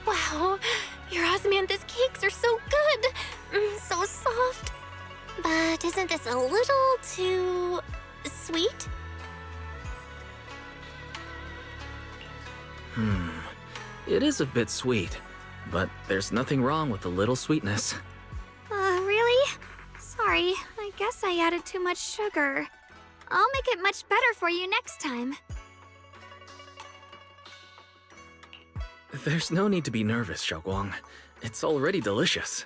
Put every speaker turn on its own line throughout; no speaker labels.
Wow, your osmanthus cakes are so good. So soft. But isn't this a little too sweet?
It is a bit sweet, but there's nothing wrong with a little sweetness.
Really? Sorry, I guess I added too much sugar. I'll make it much better for you next time.
There's no need to be nervous, Xiaoguang. It's already delicious.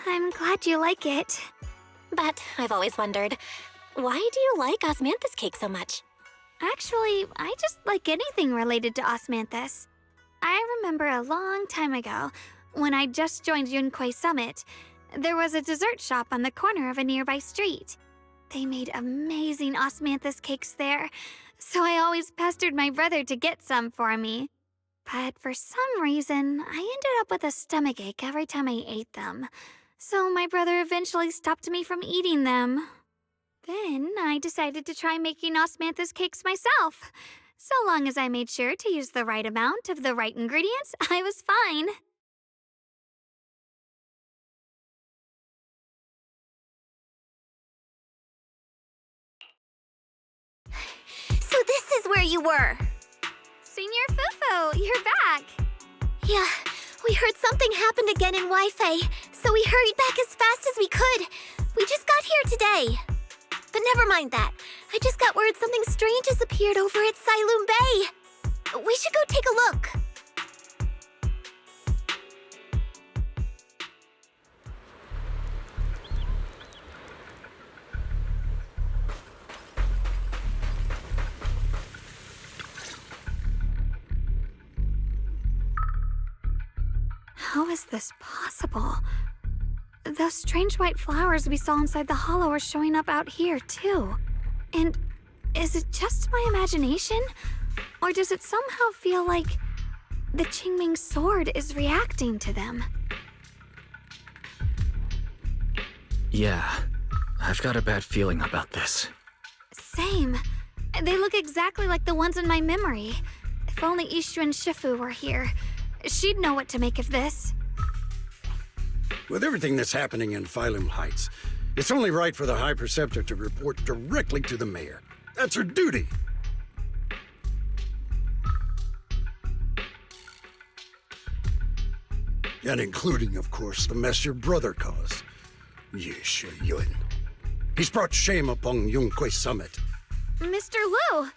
I'm glad you like it.
But I've always wondered, why do you like osmanthus cake so much?
Actually, I just like anything related to osmanthus. I remember a long time ago, when I just joined Yunquai Summit, there was a dessert shop on the corner of a nearby street. They made amazing osmanthus cakes there, so I always pestered my brother to get some for me. But for some reason, I ended up with a stomachache every time I ate them. So my brother eventually stopped me from eating them. Then I decided to try making osmanthus cakes myself. So long as I made sure to use the right amount of the right ingredients, I was fine.
So this is where you were.
Senior Fufu, you're back.
Yeah, we heard something happened again in Wi-Fi, so we hurried back as fast as we could. We just got here today. But never mind that. I just got word something strange has appeared over at Sailoon Bay. We should go take a look.
How is this possible? Those strange white flowers we saw inside the hollow are showing up out here, too. And is it just my imagination? Or does it somehow feel like the Qingming sword is reacting to them?
Yeah, I've got a bad feeling about this.
Same. They look exactly like the ones in my memory. If only Ishu and Shifu were here, she'd know what to make of this.
With everything that's happening in Phylum Heights, it's only right for the High Preceptor to report directly to the mayor. That's her duty. And including, of course, the mess your brother caused. Ye Yun. He's brought shame upon Yunquai Summit.
Mr. Liu!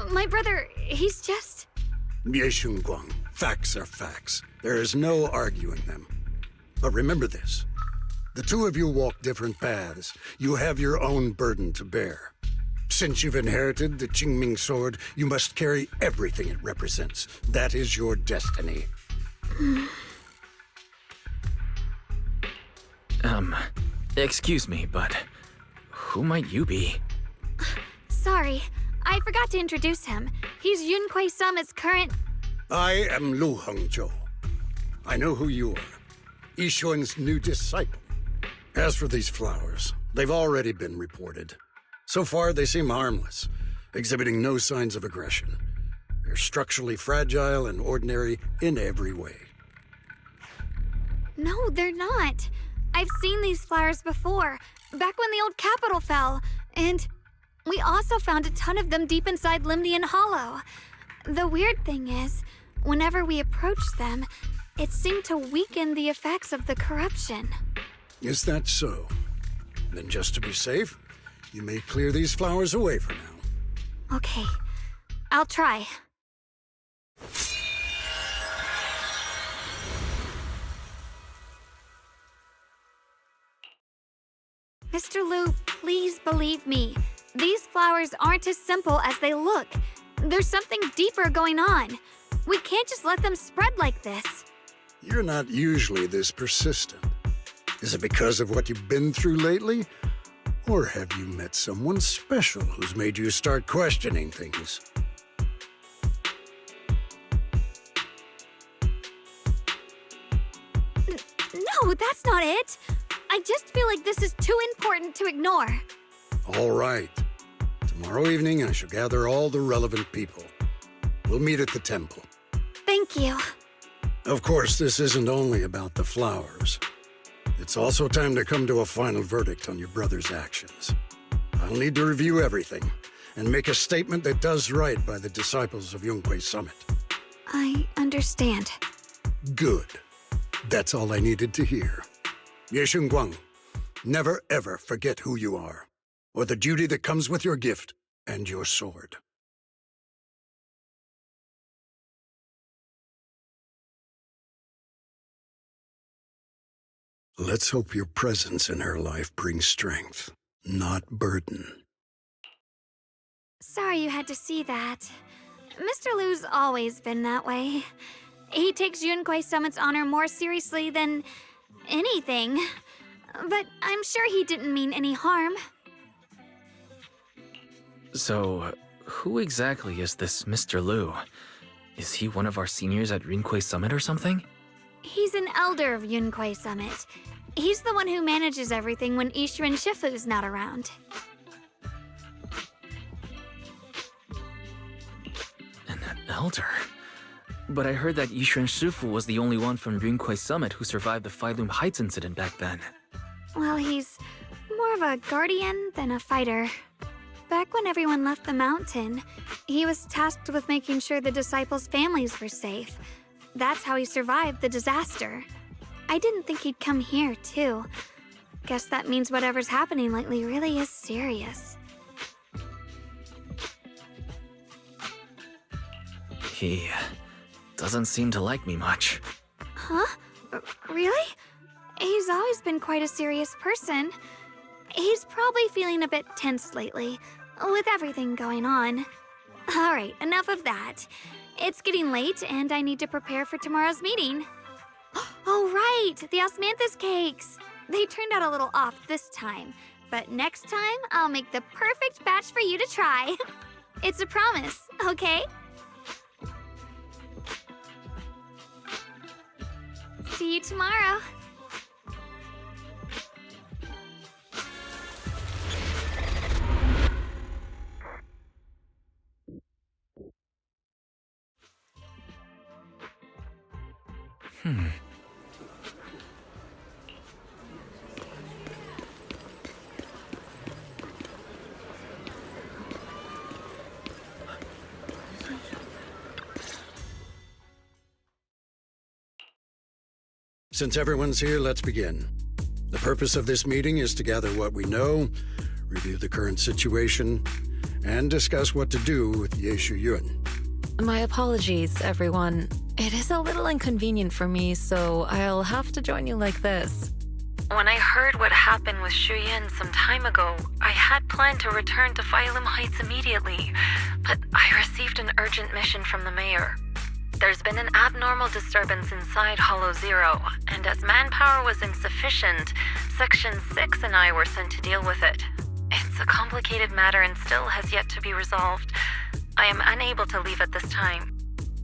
My brother, he's just...
Ye Guang, facts are facts. There is no arguing them. But remember this. The two of you walk different paths. You have your own burden to bear. Since you've inherited the Qingming sword, you must carry everything it represents. That is your destiny.
Excuse me, but who might you be?
Sorry, I forgot to introduce him. He's Yunquai Summit's current...
I am Lu Hengzhou. I know who you are. Yixuan's new disciple. As for these flowers, they've already been reported. So far, they seem harmless, exhibiting no signs of aggression. They're structurally fragile and ordinary in every way.
No, they're not. I've seen these flowers before, back when the old capital fell, and we also found a ton of them deep inside Limnian Hollow. The weird thing is, whenever we approached them, it seemed to weaken the effects of the corruption.
Is that so? Then just to be safe, you may clear these flowers away for now.
Okay, I'll try. Mr. Liu, please believe me. These flowers aren't as simple as they look. There's something deeper going on. We can't just let them spread like this.
You're not usually this persistent. Is it because of what you've been through lately? Or have you met someone special who's made you start questioning things?
No, that's not it. I just feel like this is too important to ignore.
All right. Tomorrow evening, I shall gather all the relevant people. We'll meet at the temple.
Thank you.
Of course, this isn't only about the flowers. It's also time to come to a final verdict on your brother's actions. I'll need to review everything and make a statement that does right by the disciples of Yunkwei Summit.
I understand.
Good. That's all I needed to hear. Ye Guang, never ever forget who you are, or the duty that comes with your gift and your sword. Let's hope your presence in her life brings strength, not burden.
Sorry you had to see that. Mr. Lu's always been that way. He takes Yunkwei Summit's honor more seriously than anything. But I'm sure he didn't mean any harm.
So, who exactly is this Mr. Lu? Is he one of our seniors at Yunkwei Summit or something?
He's an elder of Yunkwei Summit. He's the one who manages everything when Ishuan Shifu's not around.
An elder? But I heard that Yishuan Shifu was the only one from Yunkwei Summit who survived the Failum Heights incident back then.
Well, he's more of a guardian than a fighter. Back when everyone left the mountain, he was tasked with making sure the disciples' families were safe. That's how he survived the disaster. I didn't think he'd come here, too. Guess that means whatever's happening lately really is serious.
He doesn't seem to like me much.
Huh? Really? He's always been quite a serious person. He's probably feeling a bit tense lately, with everything going on. Alright, enough of that. It's getting late, and I need to prepare for tomorrow's meeting. Oh, right! The osmanthus cakes! They turned out a little off this time, but next time, I'll make the perfect batch for you to try. It's a promise, okay? See you tomorrow.
Since everyone's here, let's begin. The purpose of this meeting is to gather what we know, review the current situation, and discuss what to do with Yeshu Yun.
My apologies, everyone. It is a little inconvenient for me, so I'll have to join you like this. When I heard what happened with Shu Yin some time ago, I had planned to return to Failum Heights immediately, but I received an urgent mission from the mayor. There's been an abnormal disturbance inside Hollow Zero, and as manpower was insufficient, Section 6 and I were sent to deal with it. It's a complicated matter and still has yet to be resolved. I am unable to leave at this time.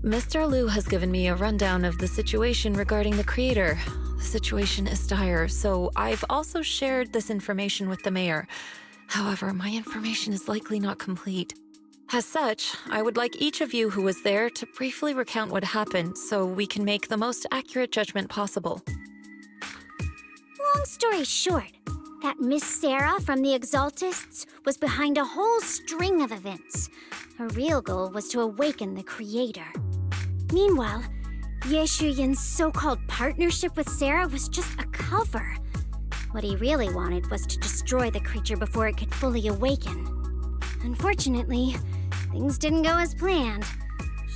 Mr. Lu has given me a rundown of the situation regarding the creator. The situation is dire, so I've also shared this information with the mayor. However, my information is likely not complete. As such, I would like each of you who was there to briefly recount what happened so we can make the most accurate judgment possible.
Long story short, that Miss Sarah from the Exaltists was behind a whole string of events. Her real goal was to awaken the creator. Meanwhile, Yeshu Yin's so-called partnership with Sarah was just a cover. What he really wanted was to destroy the creature before it could fully awaken. Unfortunately, things didn't go as planned.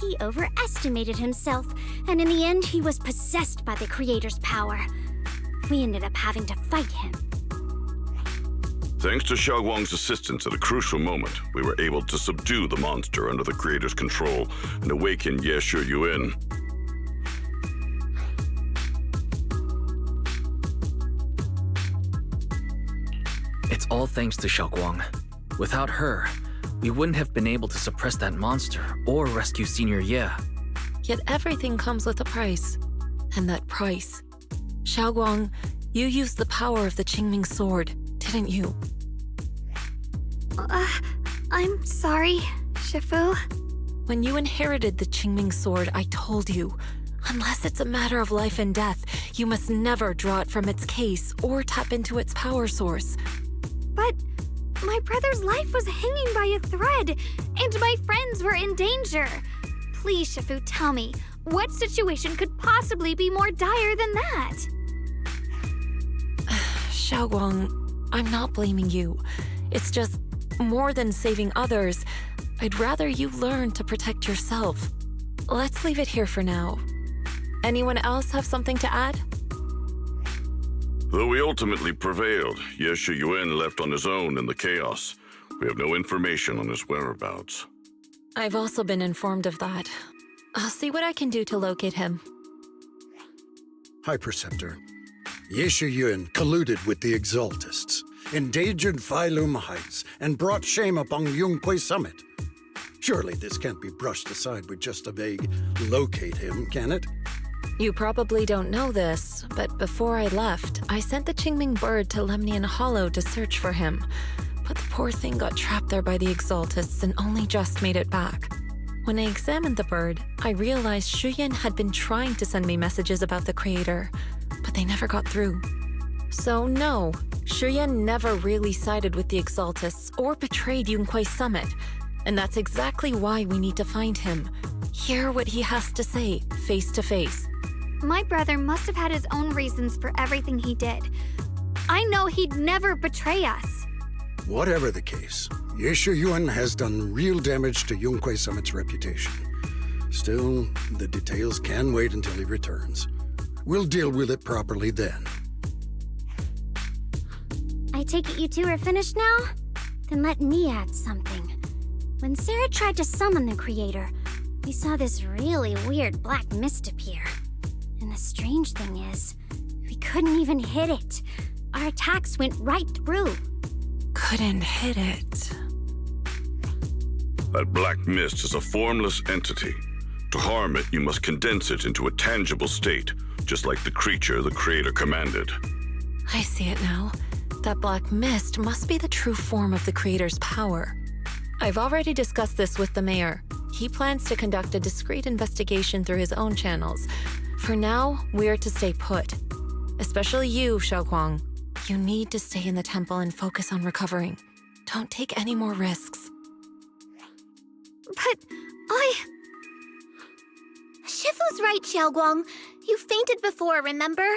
He overestimated himself, and in the end, he was possessed by the creator's power. We ended up having to fight him.
Thanks to Xiaoguang's assistance at a crucial moment, we were able to subdue the monster under the creator's control and awaken Yeshu Yun.
It's all thanks to Xiaoguang. Without her, we wouldn't have been able to suppress that monster or rescue Senior Ye.
Yet everything comes with a price. And that price. Xiaoguang, you used the power of the Qingming sword, didn't you?
I'm sorry, Shifu.
When you inherited the Qingming sword, I told you, unless it's a matter of life and death, you must never draw it from its case or tap into its power source.
But my brother's life was hanging by a thread, and my friends were in danger. Please, Shifu, tell me, what situation could possibly be more dire than that?
Xiaoguang, I'm not blaming you. It's just, more than saving others, I'd rather you learn to protect yourself. Let's leave it here for now. Anyone else have something to add?
Though we ultimately prevailed, Ye Shuyuan left on his own in the chaos. We have no information on his whereabouts.
I've also been informed of that. I'll see what I can do to locate him.
High Preceptor, Ye Shuyuan colluded with the Exaltists, endangered Failum Heights, and brought shame upon Yunquay Summit. Surely this can't be brushed aside with just a vague locate him, can it?
You probably don't know this, but before I left, I sent the Qingming bird to Lemnian Hollow to search for him. But the poor thing got trapped there by the Exaltists and only just made it back. When I examined the bird, I realized Shuyan had been trying to send me messages about the Creator, but they never got through. So no, Shuyan never really sided with the Exaltists or betrayed Yunquay Summit. And that's exactly why we need to find him. Hear what he has to say, face to face.
My brother must have had his own reasons for everything he did. I know he'd never betray us.
Whatever the case, Ye Shuyuan has done real damage to Yunquay Summit's reputation. Still, the details can wait until he returns. We'll deal with it properly then.
I take it you two are finished now? Then let me add something. When Sarah tried to summon the Creator, we saw this really weird black mist appear. And the strange thing is, we couldn't even hit it. Our attacks went right through.
Couldn't hit it.
That black mist is a formless entity. To harm it, you must condense it into a tangible state, just like the creature the Creator commanded.
I see it now. That black mist must be the true form of the Creator's power. I've already discussed this with the mayor. He plans to conduct a discreet investigation through his own channels. For now, we are to stay put. Especially you, Xiaoguang. You need to stay in the temple and focus on recovering. Don't take any more risks.
But
Shifu's right, Xiaoguang. You fainted before, remember?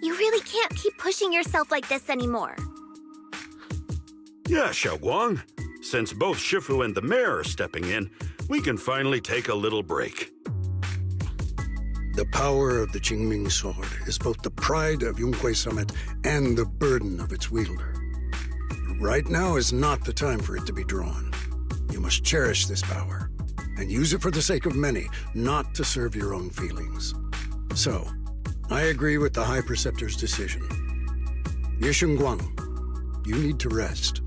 You really can't keep pushing yourself like this anymore.
Yeah, Xiaoguang. Since both Shifu and the mayor are stepping in, we can finally take a little break.
The power of the Qingming sword is both the pride of Yunquay Summit and the burden of its wielder. Right now is not the time for it to be drawn. You must cherish this power and use it for the sake of many, not to serve your own feelings. So, I agree with the High Preceptor's decision. Ye Shuyuan, you need to rest.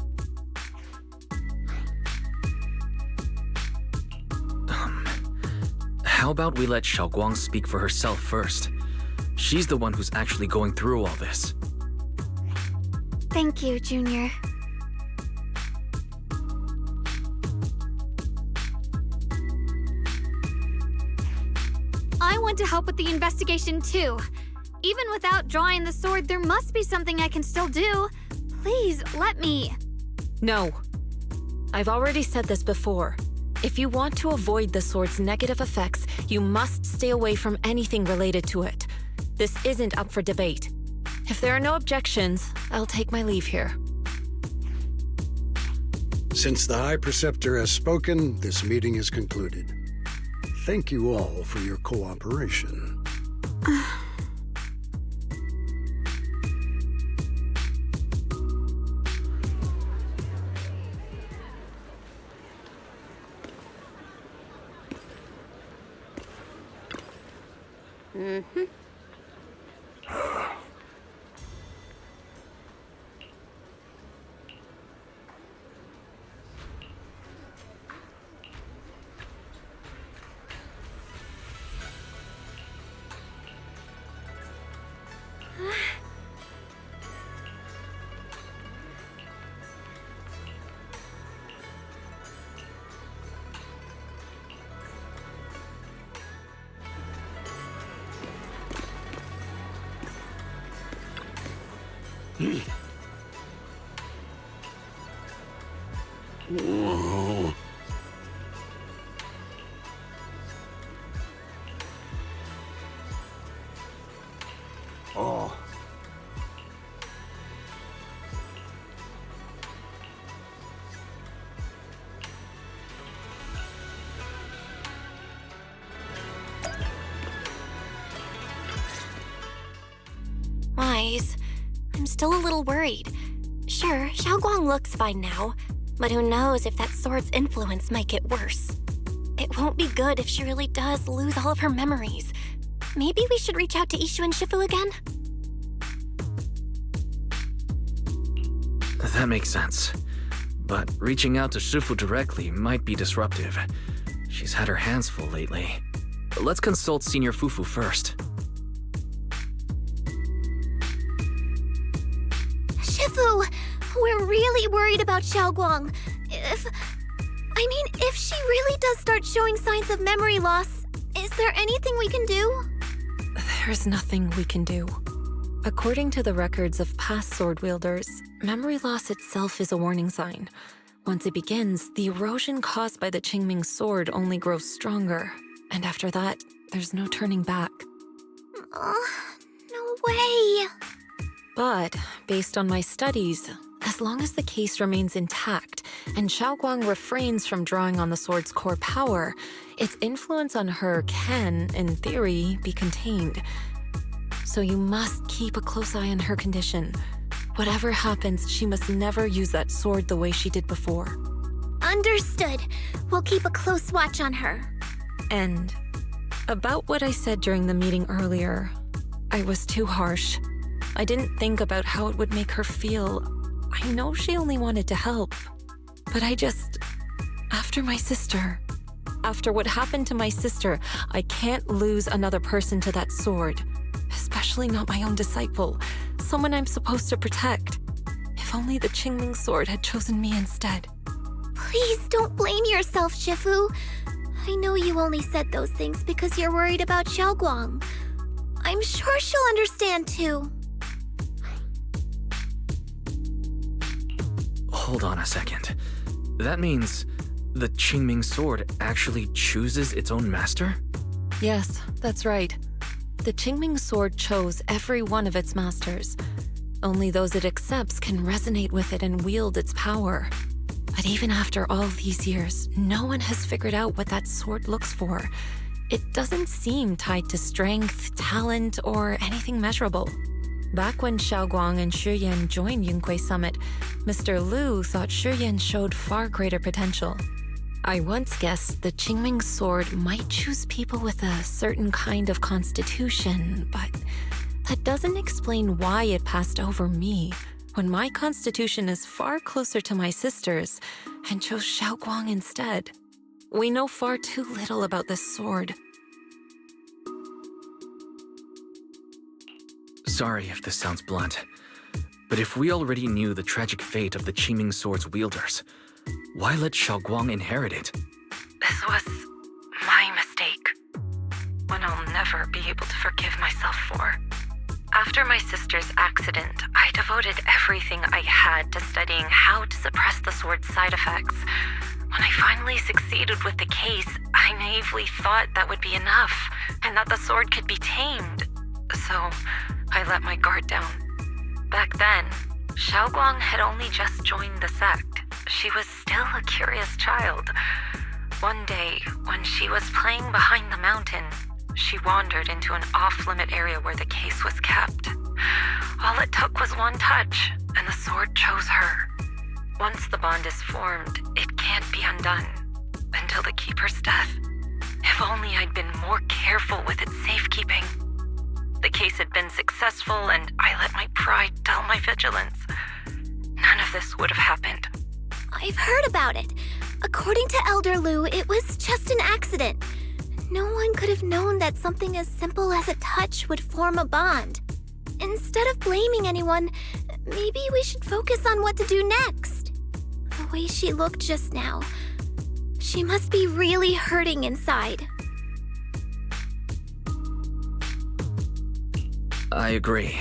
How about we let Xiaoguang speak for herself first? She's the one who's actually going through all this.
thank you, Junior. I want to help with the investigation too. Even without drawing the sword, there must be something I can still do. Please, let me.
No. I've already said this before. If you want to avoid the sword's negative effects, you must stay away from anything related to it. This isn't up for debate. If there are no objections, I'll take my leave here.
Since the High Preceptor has spoken, this meeting is concluded. Thank you all for your cooperation. Whoa. Oh.
Wise, I'm still a little worried. Sure, Xiaoguang looks fine now, but who knows if that sword's influence might get worse. It won't be good if she really does lose all of her memories. Maybe we should reach out to Ishu and Shifu again?
That makes sense. But reaching out to Shifu directly might be disruptive. She's had her hands full lately. Let's consult Senior Fufu first.
Shifu, we're really worried about Xiaoguang. If she really does start showing signs of memory loss, is there anything we can do?
There's nothing we can do. According to the records of past sword wielders, memory loss itself is a warning sign. Once it begins, the erosion caused by the Qingming sword only grows stronger, and after that, there's no turning back.
No way.
But, based on my studies, as long as the case remains intact and Xiaoguang refrains from drawing on the sword's core power, its influence on her can, in theory, be contained. So you must keep a close eye on her condition. Whatever happens, she must never use that sword the way she did before.
Understood. We'll keep a close watch on her.
And about what I said during the meeting earlier, I was too harsh. I didn't think about how it would make her feel. I know she only wanted to help, but after my sister, after what happened to my sister, I can't lose another person to that sword, especially not my own disciple, someone I'm supposed to protect. If only the Qingming sword had chosen me instead.
Please don't blame yourself, Shifu. I know you only said those things because you're worried about Xiaoguang. I'm sure she'll understand too.
Hold on a second. That means the Qingming sword actually chooses its own master?
Yes, that's right. The Qingming sword chose every one of its masters. Only those it accepts can resonate with it and wield its power. But even after all these years, no one has figured out what that sword looks for. It doesn't seem tied to strength, talent, or anything measurable. Back when Xiaoguang and Shiyan joined Yunquei Summit, Mr. Liu thought Shiyan showed far greater potential. I once guessed the Qingming sword might choose people with a certain kind of constitution, but that doesn't explain why it passed over me, when my constitution is far closer to my sister's, and chose Xiaoguang instead. We know far too little about this sword.
Sorry if this sounds blunt, but if we already knew the tragic fate of the Qingming sword's wielders, why let Xiaoguang inherit it?
This was my mistake. One I'll never be able to forgive myself for. After my sister's accident, I devoted everything I had to studying how to suppress the sword's side effects. When I finally succeeded with the case, I naively thought that would be enough, and that the sword could be tamed. So, I let my guard down. Back then, Xiaoguang had only just joined the sect. She was still a curious child. One day, when she was playing behind the mountain, she wandered into an off-limit area where the case was kept. All it took was one touch, and the sword chose her. Once the bond is formed, it can't be undone until the keeper's death. If only I'd been more careful with its safekeeping. The case had been successful, and I let my pride dull my vigilance. None of this would have happened.
I've heard about it. According to Elder Liu, it was just an accident. No one could have known that something as simple as a touch would form a bond. Instead of blaming anyone, maybe we should focus on what to do next. The way she looked just now, she must be really hurting inside.
I agree.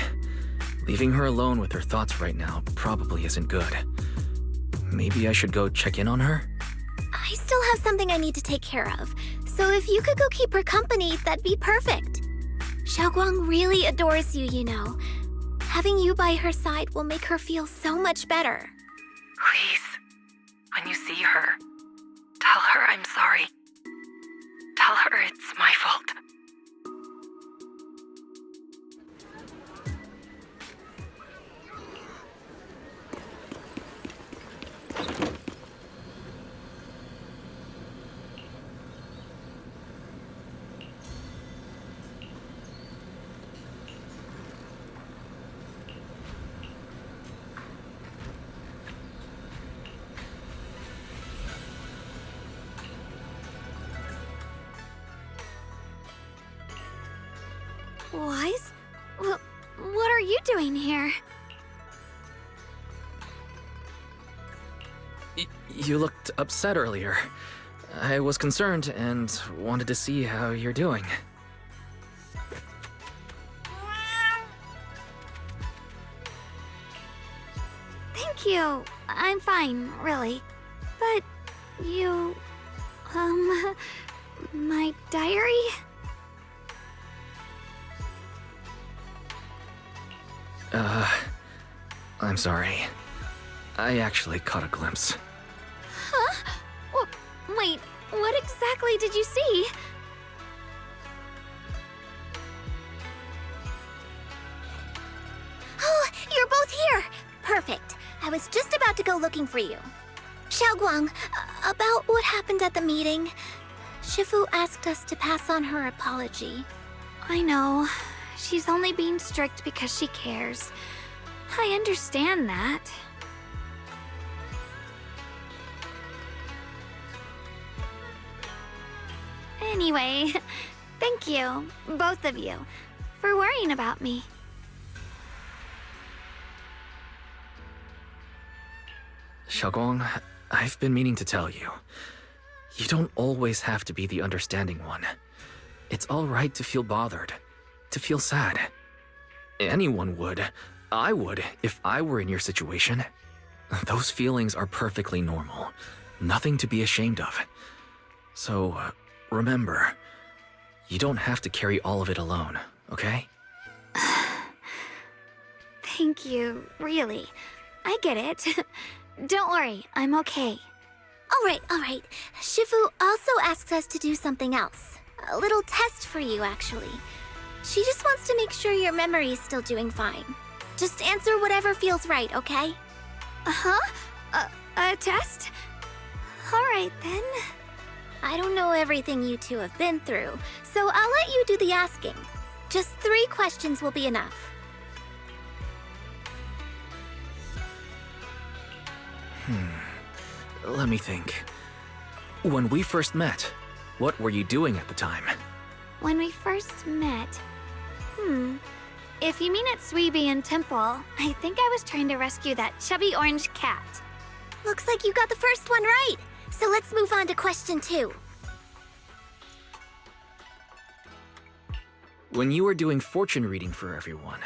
Leaving her alone with her thoughts right now probably isn't good. Maybe I should go check in on her?
I still have something I need to take care of, so if you could go keep her company, that'd be perfect. Xiaoguang really adores you, you know. Having you by her side will make her feel so much better.
Please, when you see her, tell her I'm sorry. Tell her it's my fault.
Wise? What are you doing here?
You looked upset earlier. I was concerned and wanted to see how you're doing.
Thank you. I'm fine, really. But you... my diary?
I'm sorry. I actually caught a glimpse.
Huh? Wait, what exactly did you see?
Oh, you're both here! Perfect. I was just about to go looking for you. Xiaoguang, about what happened at the meeting. Shifu asked us to pass on her apology.
I know. She's only being strict because she cares. I understand that. Anyway, thank you, both of you, for worrying about me.
Xiaoguang, I've been meaning to tell you. You don't always have to be the understanding one. It's all right to feel bothered, to feel sad. Anyone would. I would, if I were in your situation. Those feelings are perfectly normal. Nothing to be ashamed of. So, remember, you don't have to carry all of it alone, okay?
Thank you, really. I get it. Don't worry, I'm okay.
All right. Shifu also asks us to do something else. A little test for you, actually. She just wants to make sure your memory is still doing fine. Just answer whatever feels right, okay?
Uh-huh? A test? Alright then.
I don't know everything you two have been through, so I'll let you do the asking. Just 3 questions will be enough.
Let me think. When we first met, what were you doing at the time?
When we first met... If you mean at Suibian Temple, I think I was trying to rescue that chubby orange cat.
Looks like you got the first one right. So let's move on to question 2.
When you were doing fortune reading for everyone,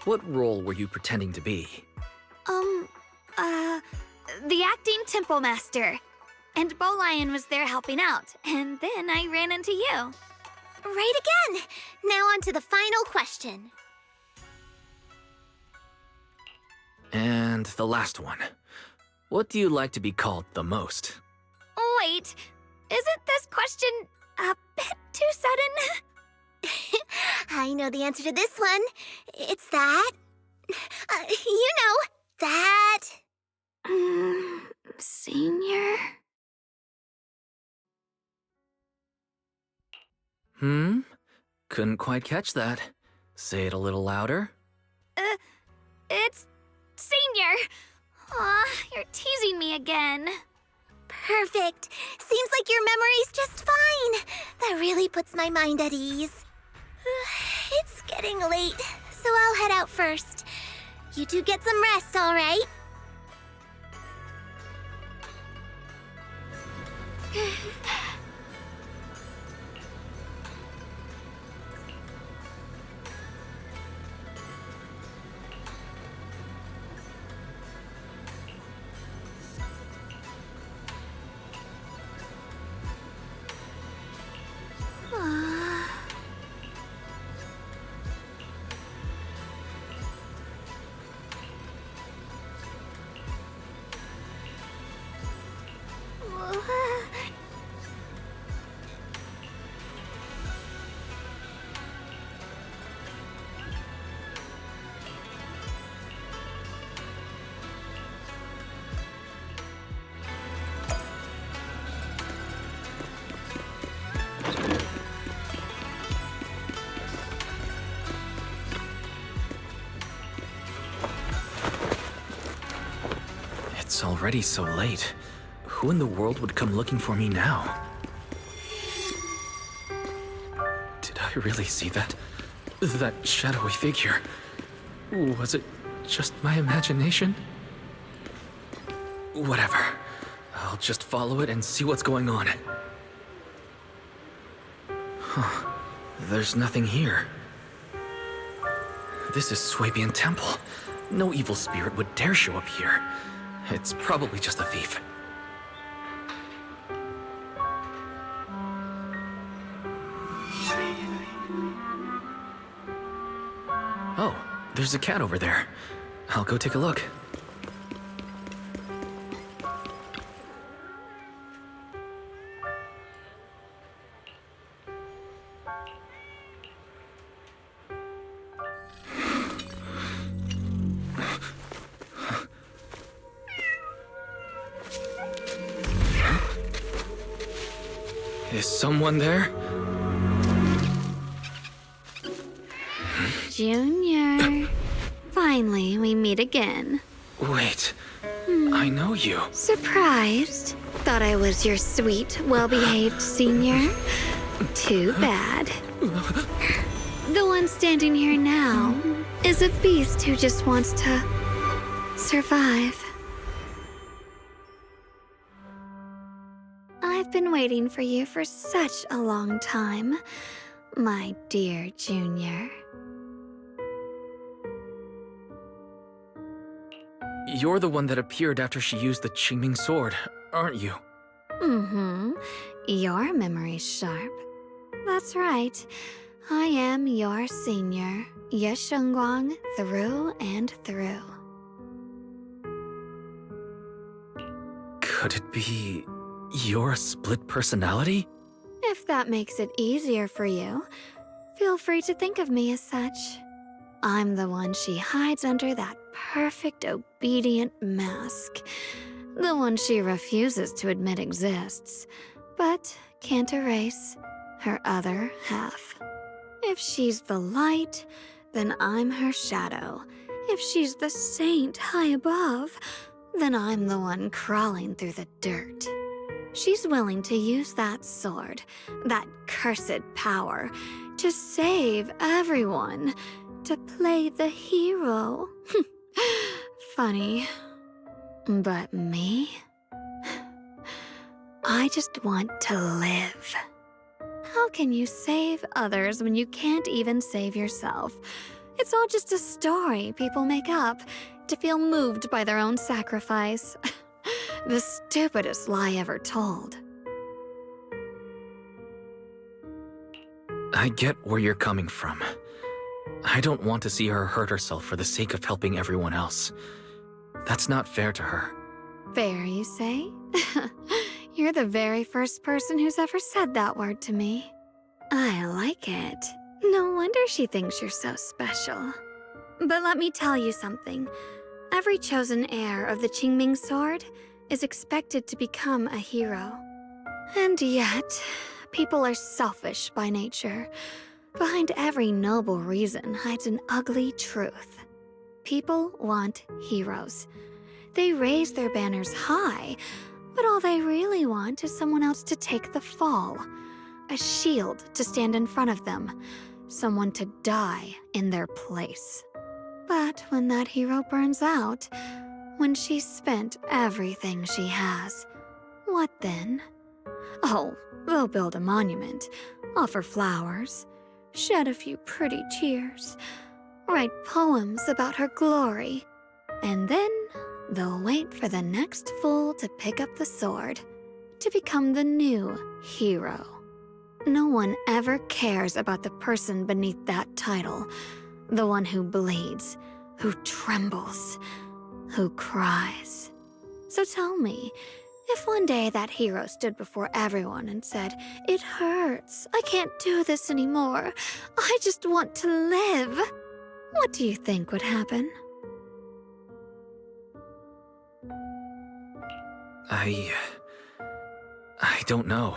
what role were you pretending to be?
The acting temple master. And Bow Lion was there helping out, and then I ran into you.
Right again! Now on to the final question.
And the last one. What do you like to be called the most?
Wait, isn't this question a bit too sudden?
I know the answer to this one. It's that. You know, that.
Senior?
Couldn't quite catch that. Say it a little louder.
It's Senior. Aw, you're teasing me again.
Perfect. Seems like your memory's just fine. That really puts my mind at ease. It's getting late, so I'll head out first. You two get some rest, all right?
It's already so late. Who in the world would come looking for me now? Did I really see that? That shadowy figure? Was it just my imagination? Whatever. I'll just follow it and see what's going on. Huh. There's nothing here. This is Swabian Temple. No evil spirit would dare show up here. It's probably just a thief. Oh, there's a cat over there. I'll go take a look. Is someone there?
Junior. Finally, we meet again.
Wait, I know you.
Surprised? Thought I was your sweet, well-behaved senior? Too bad. The one standing here now is a beast who just wants to survive. I've been waiting for you for such a long time, my dear Junior.
You're the one that appeared after she used the Qingming sword, aren't you?
Mm-hmm. Your memory's sharp. That's right. I am your senior, Ye Shengguang, through and through.
Could it be you're a split personality?
If that makes it easier for you, feel free to think of me as such. I'm the one she hides under that perfect, obedient mask. The one she refuses to admit exists, but can't erase her other half. If she's the light, then I'm her shadow. If she's the saint high above, then I'm the one crawling through the dirt. She's willing to use that sword, that cursed power, to save everyone, to play the hero. Funny. But me? I just want to live. How can you save others when you can't even save yourself? It's all just a story people make up to feel moved by their own sacrifice. The stupidest lie ever told.
I get where you're coming from. I don't want to see her hurt herself for the sake of helping everyone else. That's not fair to her.
Fair, you say? You're the very first person who's ever said that word to me. I like it. No wonder she thinks you're so special. But let me tell you something. Every chosen heir of the Qingming sword is expected to become a hero. And yet, people are selfish by nature. Behind every noble reason hides an ugly truth. People want heroes. They raise their banners high, but all they really want is someone else to take the fall. A shield to stand in front of them. Someone to die in their place. But when that hero burns out, when she's spent everything she has, what then? Oh, they'll build a monument, offer flowers, shed a few pretty tears, write poems about her glory, and then they'll wait for the next fool to pick up the sword, to become the new hero. No one ever cares about the person beneath that title, the one who bleeds, who trembles, who cries. So tell me, if one day that hero stood before everyone and said, "It hurts, I can't do this anymore, I just want to live," what do you think would happen?
I don't know.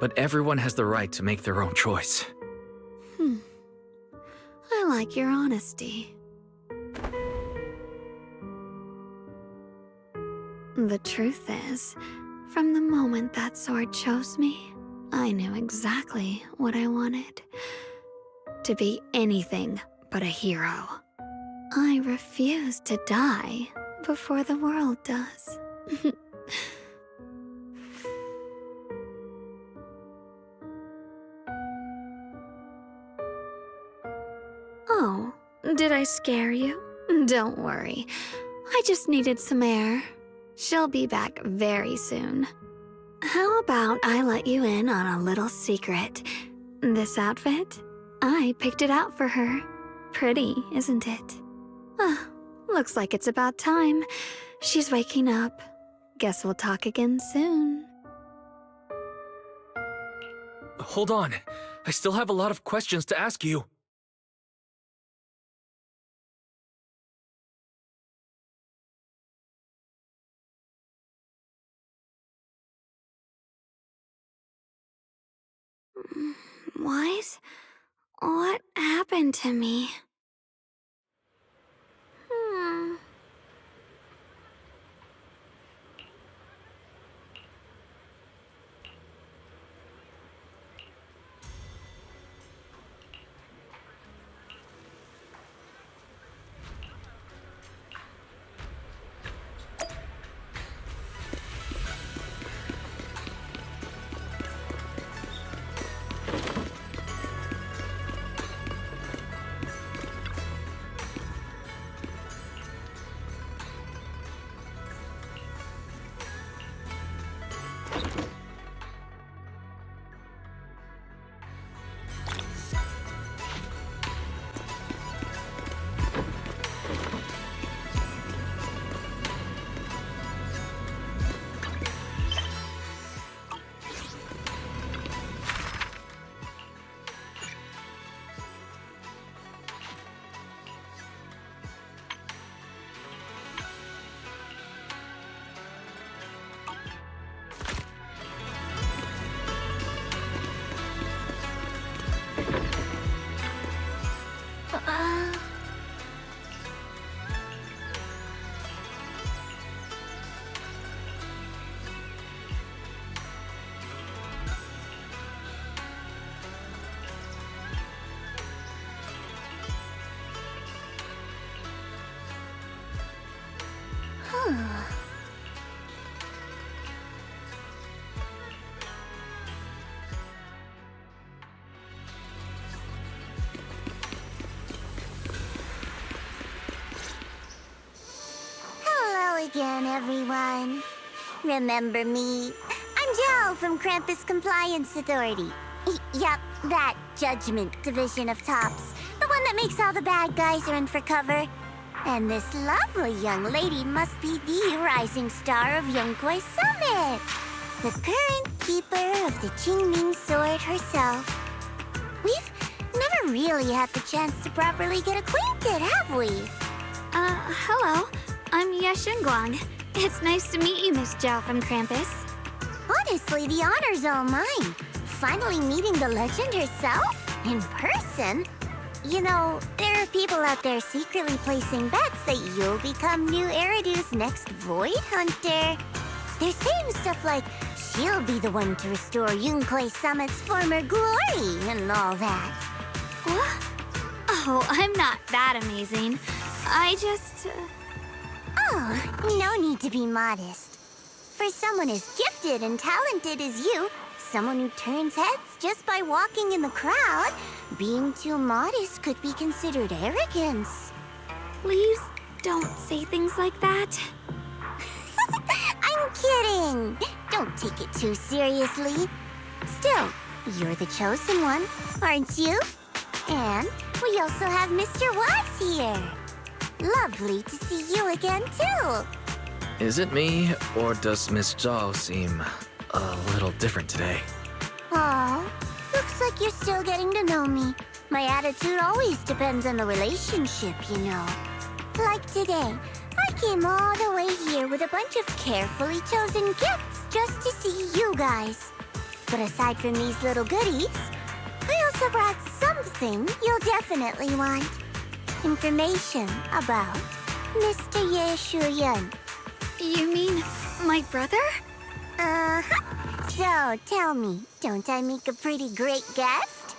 But everyone has the right to make their own choice.
I like your honesty. The truth is, from the moment that sword chose me, I knew exactly what I wanted. To be anything but a hero. I refuse to die before the world does. Oh, did I scare you? Don't worry. I just needed some air. She'll be back very soon. How about I let you in on a little secret? This outfit? I picked it out for her. Pretty, isn't it? Looks like it's about time. She's waking up. Guess we'll talk again soon.
Hold on. I still have a lot of questions to ask you.
Wise? What happened to me?
Hello again, everyone. Remember me? I'm Joe from Krampus Compliance Authority. Yep, that Judgment Division of Tops. The one that makes all the bad guys run for cover. And this lovely young lady must be the rising star of Yunkwei Summit. The current keeper of the Qingming Sword herself. We've never really had the chance to properly get acquainted, have we?
Hello. I'm Yashunguang. It's nice to meet you, Miss Zhao from Krampus.
Honestly, the honor's all mine. Finally meeting the legend herself? In person? You know, there are people out there secretly placing bets that you'll become new Eridu's next Void Hunter. They're saying stuff like, she'll be the one to restore Yunkwei Summit's former glory and all that.
What? Oh, I'm not that amazing. I just...
Oh, no need to be modest. For someone as gifted and talented as you, someone who turns heads just by walking in the crowd, being too modest could be considered arrogance.
Please don't say things like that.
I'm kidding. Don't take it too seriously. Still, you're the chosen one, aren't you? And we also have Mr. Watts here. Lovely to see you again, too.
Is it me, or does Miss Zhao seem a little different today?
Aw, looks like you're still getting to know me. My attitude always depends on the relationship, you know. Like today, I came all the way here with a bunch of carefully chosen gifts just to see you guys. But aside from these little goodies, I also brought something you'll definitely want. Information about Mr. Ye Shuyan.
You mean My brother?
Uh-huh. So, tell me, don't I make a pretty great guest?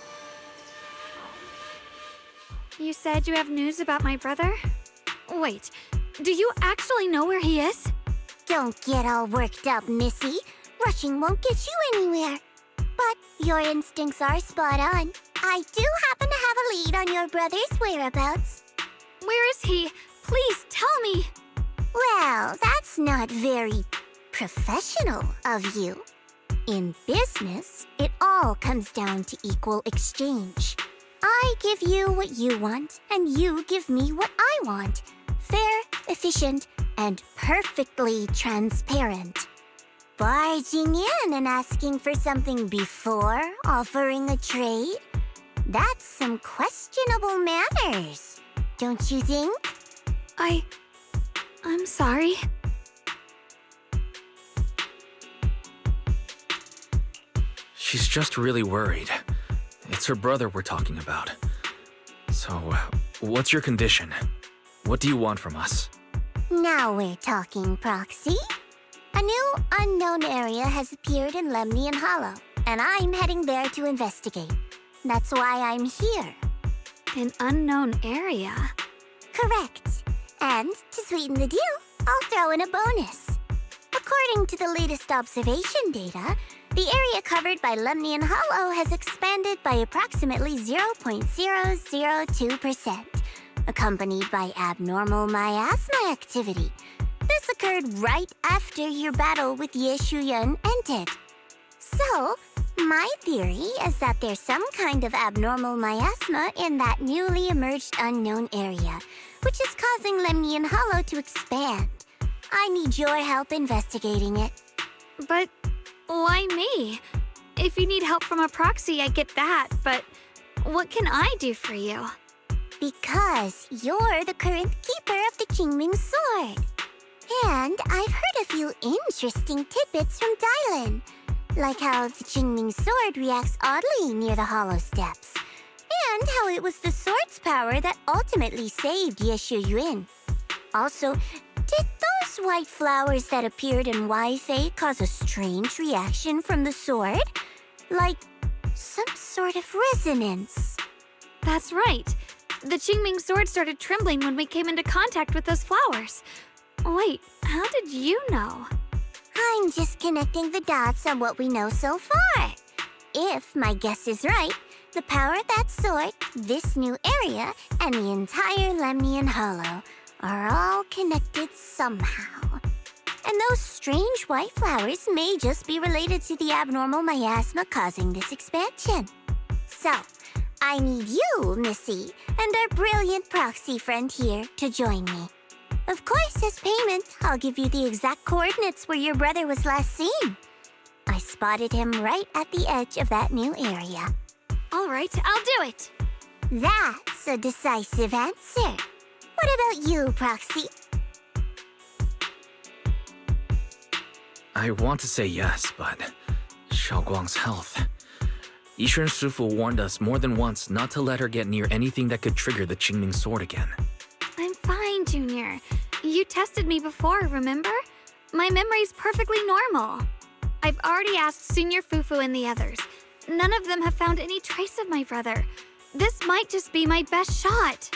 You said you have news about my brother? Wait, do you actually know where he is?
Don't get all worked up, Missy. Rushing won't get you anywhere. But your instincts are spot on. I do happen to have a lead on your brother's whereabouts.
Where is he? Please tell me.
Well, that's not very professional of you. In business, it all comes down to equal exchange. I give you what you want, and you give me what I want. Fair, efficient, and perfectly transparent. Barging in and asking for something before offering a trade? That's some questionable manners, don't you think?
I'm sorry.
She's just really worried. It's her brother we're talking about. So, what's your condition? What do you want from us?
Now we're talking, Proxy. A new unknown area has appeared in Lemnian Hollow, and I'm heading there to investigate. That's why I'm here.
An unknown area?
Correct. And to sweeten the deal, I'll throw in a bonus. According to the latest observation data, the area covered by Lemnian Hollow has expanded by approximately 0.002%, accompanied by abnormal miasma activity. This occurred right after your battle with Ye Shuyan ended. So, my theory is that there's some kind of abnormal miasma in that newly emerged unknown area, which is causing Lemnian Hollow to expand. I need your help investigating it.
But why me? If you need help from a proxy, I get that, but what can I do for you?
Because you're the current keeper of the Qingming Sword. And I've heard a few interesting tidbits from Dylan, like how the Qingming Sword reacts oddly near the Hollow Steps, and how it was the sword's power that ultimately saved Ye Shuyan. Also, did those white flowers that appeared in Wi-Fi cause a strange reaction from the sword? Like some sort of resonance.
That's right. The Qingming Sword started trembling when we came into contact with those flowers. Wait, how did you know?
I'm just connecting the dots on what we know so far. If my guess is right, the power of that sword, this new area, and the entire Lemnian Hollow are all connected somehow. And those strange white flowers may just be related to the abnormal miasma causing this expansion. So, I need you, Missy, and our brilliant proxy friend here to join me. Of course, as payment, I'll give you the exact coordinates where your brother was last seen. I spotted him right at the edge of that new area.
All right, I'll do it.
That's a decisive answer. What about you, Proxy?
I want to say yes, but Xiaoguang's health. Yishuan Shifu warned us more than once not to let her get near anything that could trigger the Qingming Sword again.
I'm fine, Junior. You tested me before, remember? My memory's perfectly normal. I've already asked Senior Fufu and the others. None of them have found any trace of my brother. This might just be my best shot.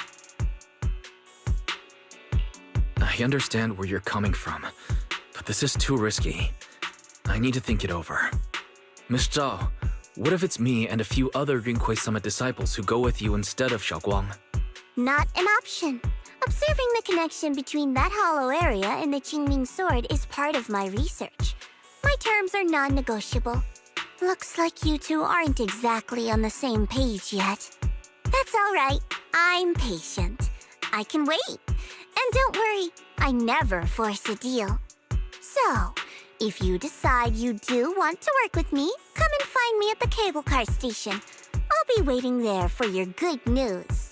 I understand where you're coming from, but this is too risky. I need to think it over. Miss Zhao, what if it's me and a few other Yunquei Summit disciples who go with you instead of Xiaoguang?
Not an option. Observing the connection between that hollow area and the Qingming Sword is part of my research. My terms are non-negotiable. Looks like you two aren't exactly on the same page yet. That's all right. I'm patient. I can wait. And don't worry, I never force a deal. So, if you decide you do want to work with me, come and find me at the cable car station. I'll be waiting there for your good news.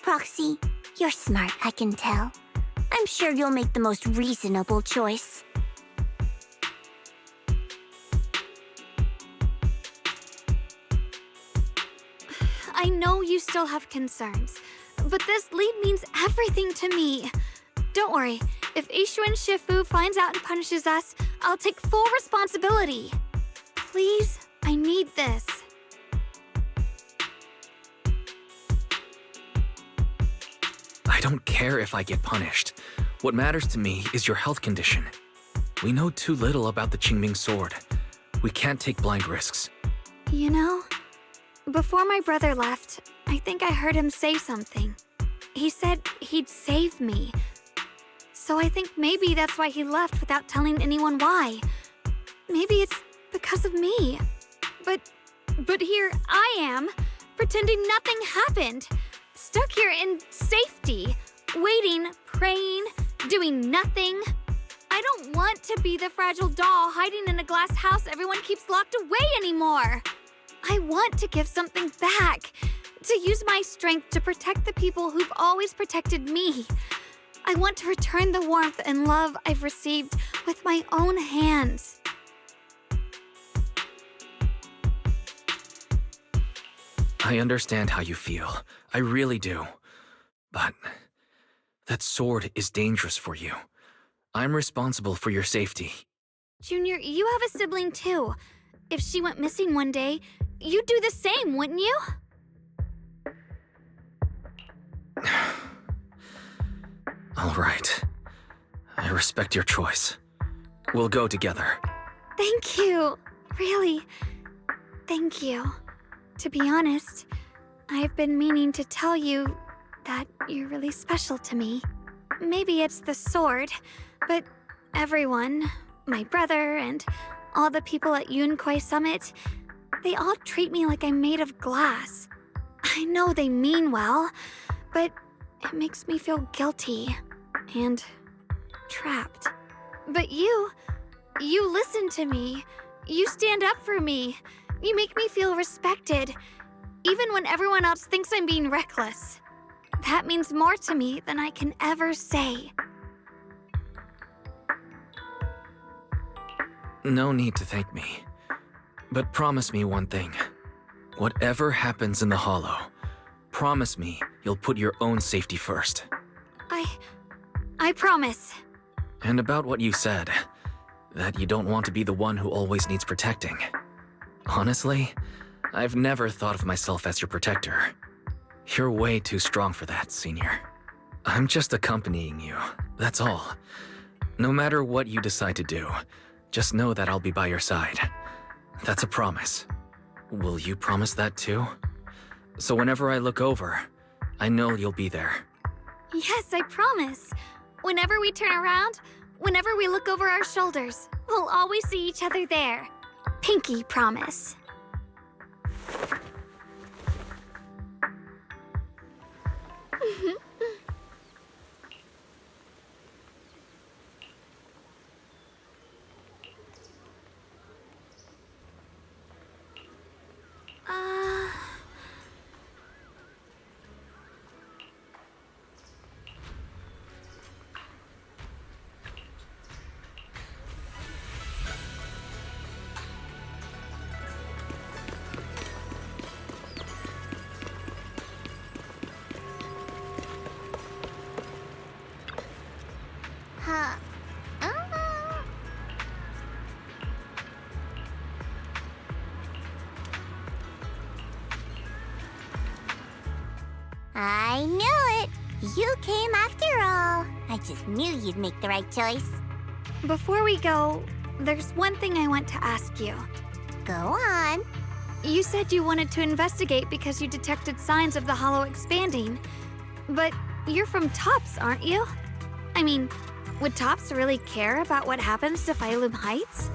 Proxy, you're smart, I can tell. I'm sure you'll make the most reasonable choice.
I know you still have concerns, but this lead means everything to me. Don't worry, If Ishuan Shifu finds out and punishes us, I'll take full responsibility. Please, I need this.
I don't care if I get punished. What matters to me is your health condition. We know too little about the Qingming sword. We can't take blind risks.
You know, before my brother left, I think I heard him say something. He said he'd save me. So I think maybe that's why he left without telling anyone why. Maybe it's because of me. But here I am, pretending nothing happened. Stuck here in safety, waiting, praying, doing nothing. I don't want to be the fragile doll hiding in a glass house everyone keeps locked away anymore. I want to give something back, to use my strength to protect the people who've always protected me. I want to return the warmth and love I've received with my own hands.
I understand how you feel. I really do. But that sword is dangerous for you. I'm responsible for your safety.
Junior, you have a sibling too. If she went missing one day, you'd do the same, wouldn't you?
All right. I respect your choice. We'll go together.
Thank you. Really, thank you. To be honest, I've been meaning to tell you that you're really special to me. Maybe it's the sword, but everyone, my brother and all the people at Yunquai Summit, they all treat me like I'm made of glass. I know they mean well, but it makes me feel guilty and trapped. But you listen to me. You stand up for me. You make me feel respected, even when everyone else thinks I'm being reckless. That means more to me than I can ever say.
No need to thank me. But promise me one thing. Whatever happens in the Hollow, promise me you'll put your own safety first.
I promise.
And about what you said, that you don't want to be the one who always needs protecting. Honestly, I've never thought of myself as your protector. You're way too strong for that, Senior. I'm just accompanying you, that's all. No matter what you decide to do, just know that I'll be by your side. That's a promise. Will you promise that too? So whenever I look over, I know you'll be there.
Yes, I promise. Whenever we turn around, whenever we look over our shoulders, we'll always see each other there. Pinky promise.
I knew it! You came after all. I just knew you'd make the right choice.
Before we go, there's one thing I want to ask you.
Go on.
You said you wanted to investigate because you detected signs of the Hollow expanding. But you're from Tops, aren't you? I mean, would Tops really care about what happens to Phylum Heights?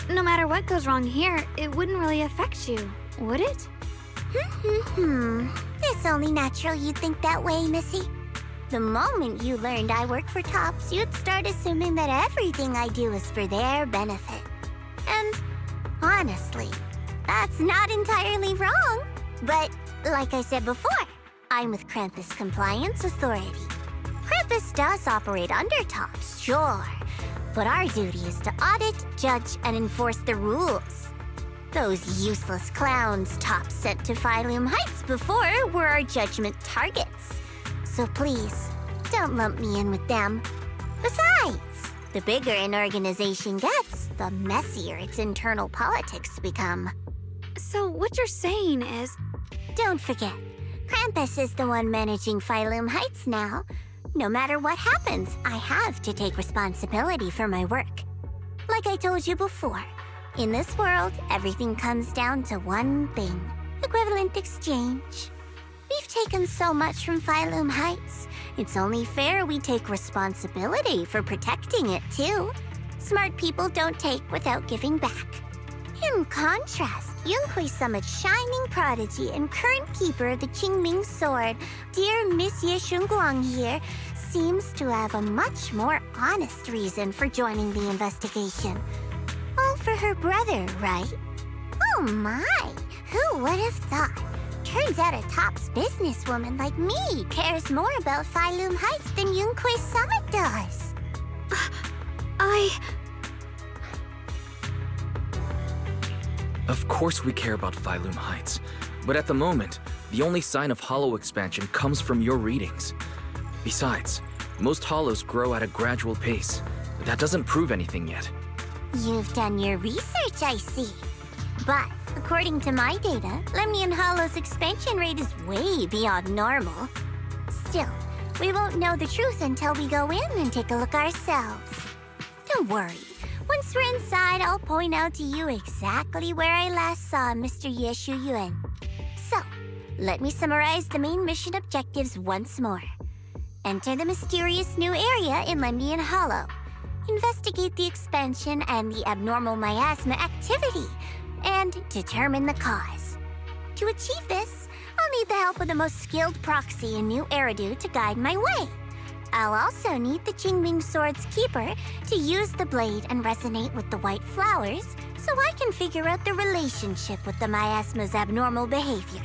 No matter what goes wrong here, it wouldn't really affect you, would it?
It's only natural you'd think that way, Missy. The moment you learned I work for Tops, you'd start assuming that everything I do is for their benefit. And honestly, that's not entirely wrong. But like I said before, I'm with Krampus Compliance Authority. Krampus does operate under Tops, sure, but our duty is to audit, judge, and enforce the rules. Those useless clowns Tops sent to Phylum Heights before were our judgment targets. So please, don't lump me in with them. Besides, the bigger an organization gets, the messier its internal politics become.
So what you're saying is...
Don't forget, Krampus is the one managing Phylum Heights now. No matter what happens, I have to take responsibility for my work. Like I told you before, in this world, everything comes down to one thing: equivalent exchange. We've taken so much from Phylum Heights. It's only fair we take responsibility for protecting it, too. Smart people don't take without giving back. In contrast, Yunhui Summit's shining prodigy and current keeper of the Qingming Sword, dear Miss Ye Shunguang here, seems to have a much more honest reason for joining the investigation. All for her brother, right? Oh my! Who would have thought? Turns out a tops businesswoman like me cares more about Phylum Heights than Yunhui Summit does.
Of course we care about Phylum Heights, but at the moment, the only sign of hollow expansion comes from your readings. Besides, most hollows grow at a gradual pace. That doesn't prove anything yet.
You've done your research, I see. But according to my data, Lemnian Hollow's expansion rate is way beyond normal. Still, we won't know the truth until we go in and take a look ourselves. Don't worry. Once we're inside, I'll point out to you exactly where I last saw Mr. Ye Shuyuan. So, let me summarize the main mission objectives once more. Enter the mysterious new area in Lemnian Hollow. Investigate the expansion and the abnormal miasma activity, and determine the cause. To achieve this, I'll need the help of the most skilled proxy in New Eridu to guide my way. I'll also need the Qingming Sword's keeper to use the blade and resonate with the white flowers so I can figure out the relationship with the miasma's abnormal behavior.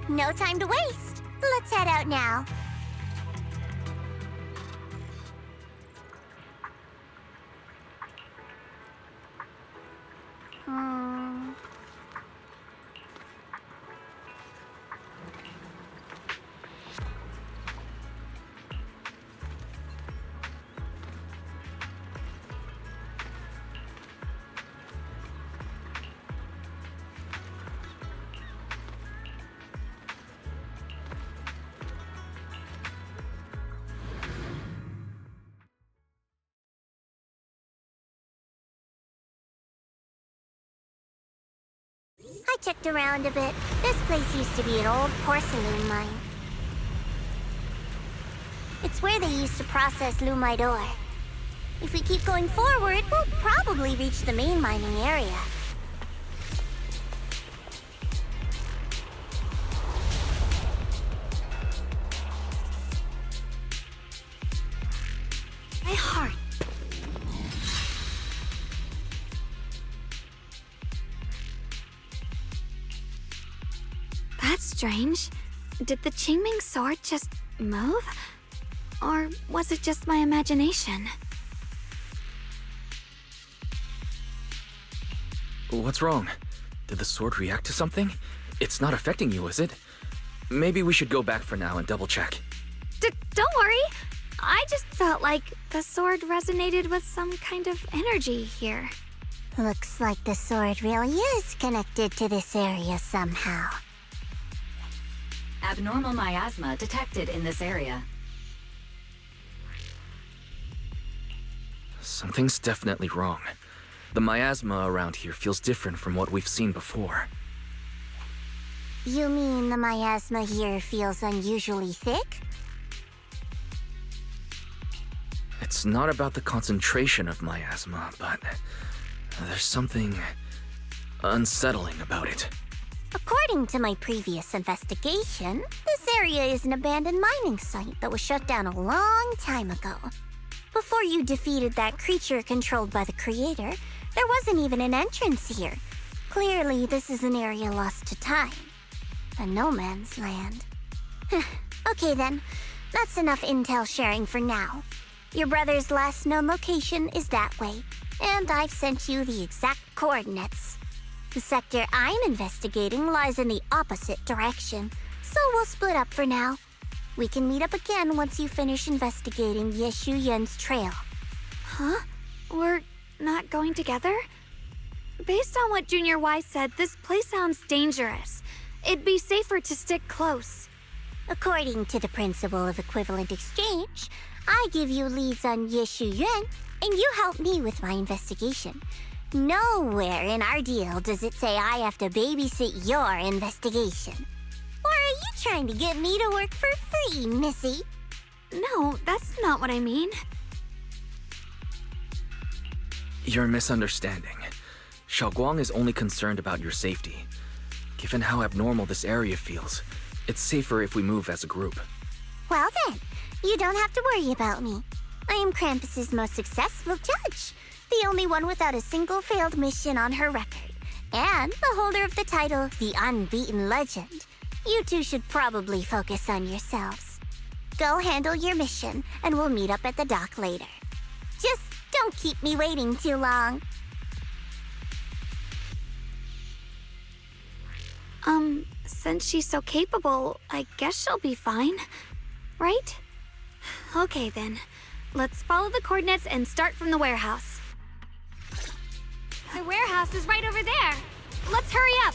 No time to waste. Let's head out now. I checked around a bit. This place used to be an old porcelain mine. It's where they used to process lumite ore. If we keep going forward, we'll probably reach the main mining area.
My heart. That's strange. Did the Qingming Sword just move? Or was it just my imagination?
What's wrong? Did the sword react to something? It's not affecting you, is it? Maybe we should go back for now and double check.
Don't worry. I just felt like the sword resonated with some kind of energy here.
Looks like the sword really is connected to this area somehow.
Abnormal miasma detected in this area.
Something's definitely wrong. The miasma around here feels different from what we've seen before.
You mean the miasma here feels unusually thick?
It's not about the concentration of miasma, but there's something unsettling about it.
According to my previous investigation, this area is an abandoned mining site that was shut down a long time ago. Before you defeated that creature controlled by the Creator, there wasn't even an entrance here. Clearly, this is an area lost to time. A no man's land. Okay then, that's enough intel sharing for now. Your brother's last known location is that way, and I've sent you the exact coordinates. The sector I'm investigating lies in the opposite direction, so we'll split up for now. We can meet up again once you finish investigating Ye Shuyuan's trail.
Huh? We're not going together? Based on what Junior Y said, this place sounds dangerous. It'd be safer to stick close.
According to the principle of equivalent exchange, I give you leads on Yeshu Yuan, and you help me with my investigation. Nowhere in our deal does it say I have to babysit your investigation. Or are you trying to get me to work for free, Missy?
No, that's not what I mean.
You're misunderstanding. Xiaoguang is only concerned about your safety. Given how abnormal this area feels, it's safer if we move as a group.
Well then, you don't have to worry about me. I am Krampus's most successful judge, the only one without a single failed mission on her record, and the holder of the title, the Unbeaten Legend. You two should probably focus on yourselves. Go handle your mission, and we'll meet up at the dock later. Just don't keep me waiting too long.
Since she's so capable, I guess she'll be fine, right? Okay then, let's follow the coordinates and start from the warehouse. The warehouse is right over there. Let's hurry up.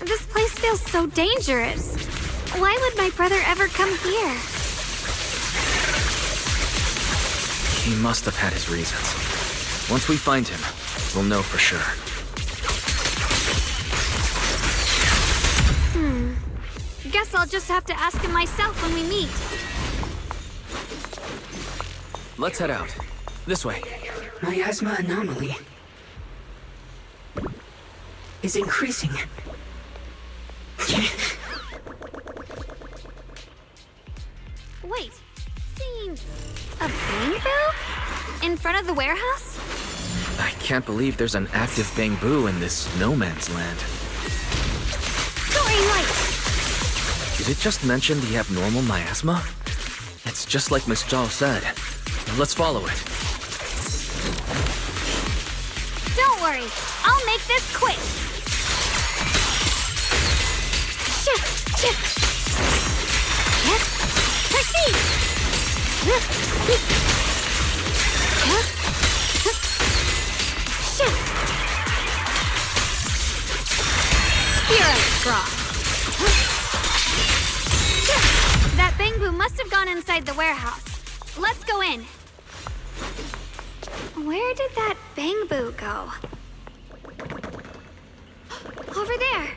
This place feels so dangerous. Why would my brother ever come here?
He must have had his reasons. Once we find him, we'll know for sure.
Guess I'll just have to ask him myself when we meet.
Let's head out. This way.
Miasma anomaly is increasing.
Wait, seeing a bamboo? In front of the warehouse?
I can't believe there's an active bamboo in this no man's land.
Soaring light!
Did it just mention the abnormal miasma? It's just like Miss Zhao said. Let's follow it.
Don't worry, I'll make this quick. Shift, shift. Yes, proceed. Shift. Spirit draw. That bamboo must have gone inside the warehouse. Let's go in. Where did that bamboo go? Over there.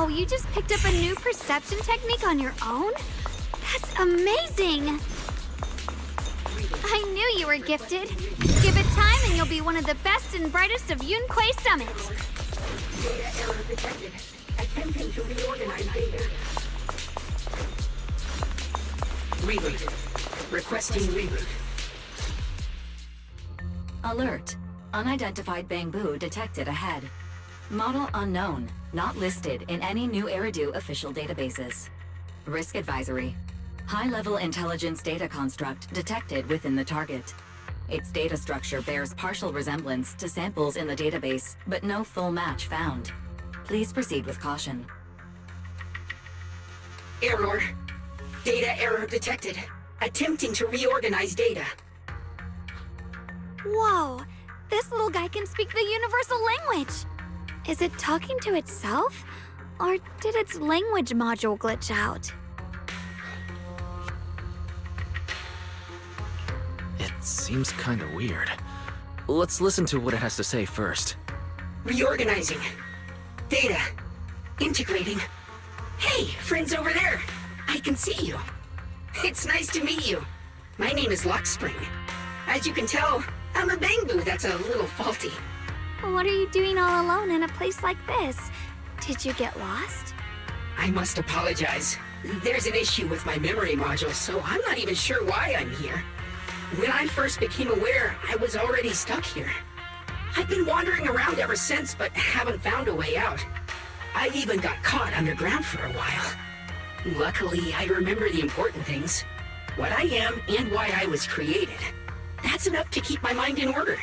You just picked up a new perception technique on your own? That's amazing! I knew you were gifted. Give it time and you'll be one of the best and brightest of Yunquei Summit.
Data error detected. Attempting to reorganize data. Reroute. Requesting reroute.
Alert. Unidentified bamboo detected ahead. Model unknown. Not listed in any new Eridu official databases. Risk advisory. High-level intelligence data construct detected within the target. Its data structure bears partial resemblance to samples in the database, but no full match found. Please proceed with caution.
Error. Data error detected. Attempting to reorganize data.
Whoa! This little guy can speak the universal language! Is it talking to itself? Or did its language module glitch out?
It seems kinda weird. Let's listen to what it has to say first.
Reorganizing. Data. Integrating. Hey, friends over there. I can see you. It's nice to meet you. My name is Luxspring. As you can tell, I'm a bamboo that's a little faulty.
What are you doing all alone in a place like this? Did you get lost?
I must apologize. There's an issue with my memory module, so I'm not even sure why I'm here. When I first became aware, I was already stuck here. I've been wandering around ever since, but haven't found a way out. I even got caught underground for a while. Luckily, I remember the important things. What I am and why I was created. That's enough to keep my mind in order.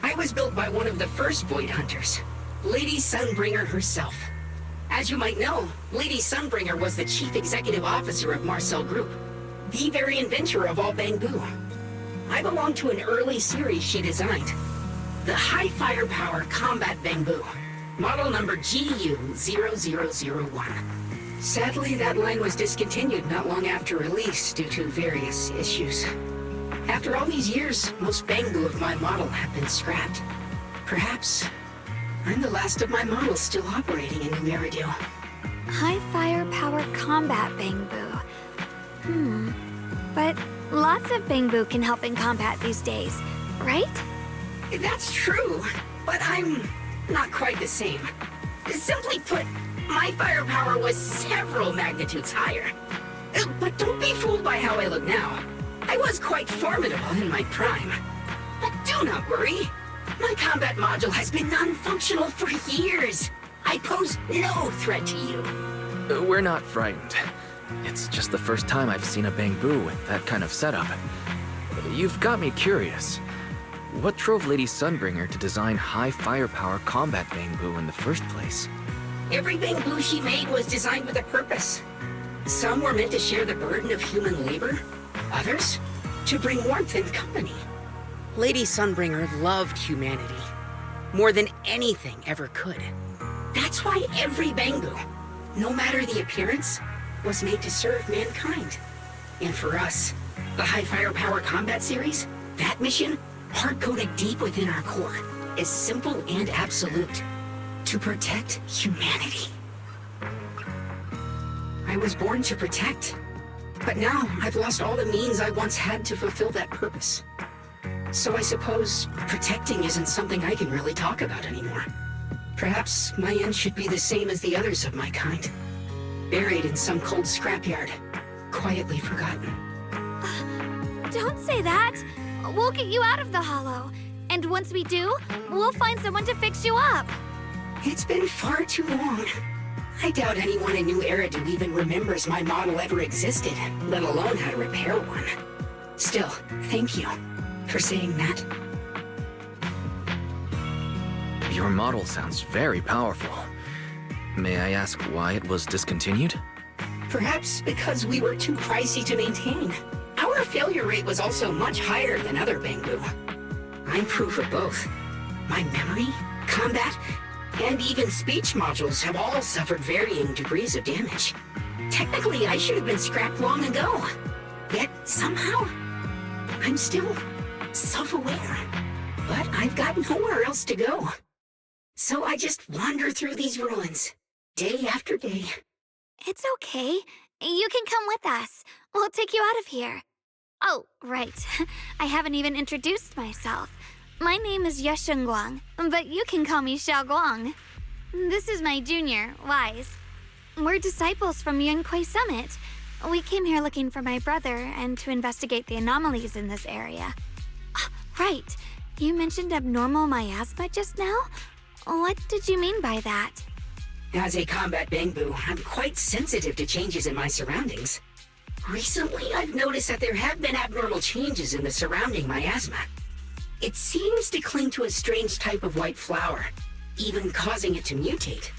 I was built by one of the first Void Hunters, Lady Sunbringer herself. As you might know, Lady Sunbringer was the chief executive officer of Marcel Group, the very inventor of all bamboo. I belong to an early series she designed, the High Firepower Combat Bamboo, model number GU0001. Sadly, that line was discontinued not long after release due to various issues. After all these years, most bamboo of my model have been scrapped. Perhaps I'm the last of my models still operating in New Eridu.
High firepower combat bamboo. But lots of bamboo can help in combat these days, right?
That's true, but I'm not quite the same. Simply put, my firepower was several magnitudes higher. But don't be fooled by how I look now. I was quite formidable in my prime. But do not worry. My combat module has been non-functional for years. I pose no threat to you.
We're not frightened. It's just the first time I've seen a bamboo with that kind of setup. You've got me curious. What drove Lady Sunbringer to design high firepower combat bamboo in the first place?
Every bamboo she made was designed with a purpose. Some were meant to share the burden of human labor. Others, to bring warmth and company. Lady Sunbringer loved humanity more than anything ever could. That's why every bamboo, no matter the appearance, was made to serve mankind. And for us, the High Firepower Combat Series, that mission, hard-coded deep within our core, is simple and absolute. To protect humanity. I was born to protect, but now I've lost all the means I once had to fulfill that purpose. So I suppose protecting isn't something I can really talk about anymore. Perhaps my end should be the same as the others of my kind. Buried in some cold scrapyard, quietly forgotten.
Don't say that. We'll get you out of the hollow. And once we do, we'll find someone to fix you up.
It's been far too long. I doubt anyone in New Eridu even remembers my model ever existed, let alone how to repair one. Still, thank you for saying that.
Your model sounds very powerful. May I ask why it was discontinued?
Perhaps because we were too pricey to maintain. Our failure rate was also much higher than other bamboo. I'm proof of both. My memory, combat, and even speech modules have all suffered varying degrees of damage. Technically, I should have been scrapped long ago. Yet, somehow, I'm still self-aware. But I've got nowhere else to go. So I just wander through these ruins, day after day.
It's okay. You can come with us. We'll take you out of here. Oh, right. I haven't even introduced myself. My name is Yesheng Guang, but you can call me Xiao Guang. This is my junior, Wise. We're disciples from Yunquay Summit. We came here looking for my brother and to investigate the anomalies in this area. Right. You mentioned abnormal miasma just now? What did you mean by that?
As a combat bamboo, I'm quite sensitive to changes in my surroundings. Recently, I've noticed that there have been abnormal changes in the surrounding miasma. It seems to cling to a strange type of white flower, even causing it to mutate.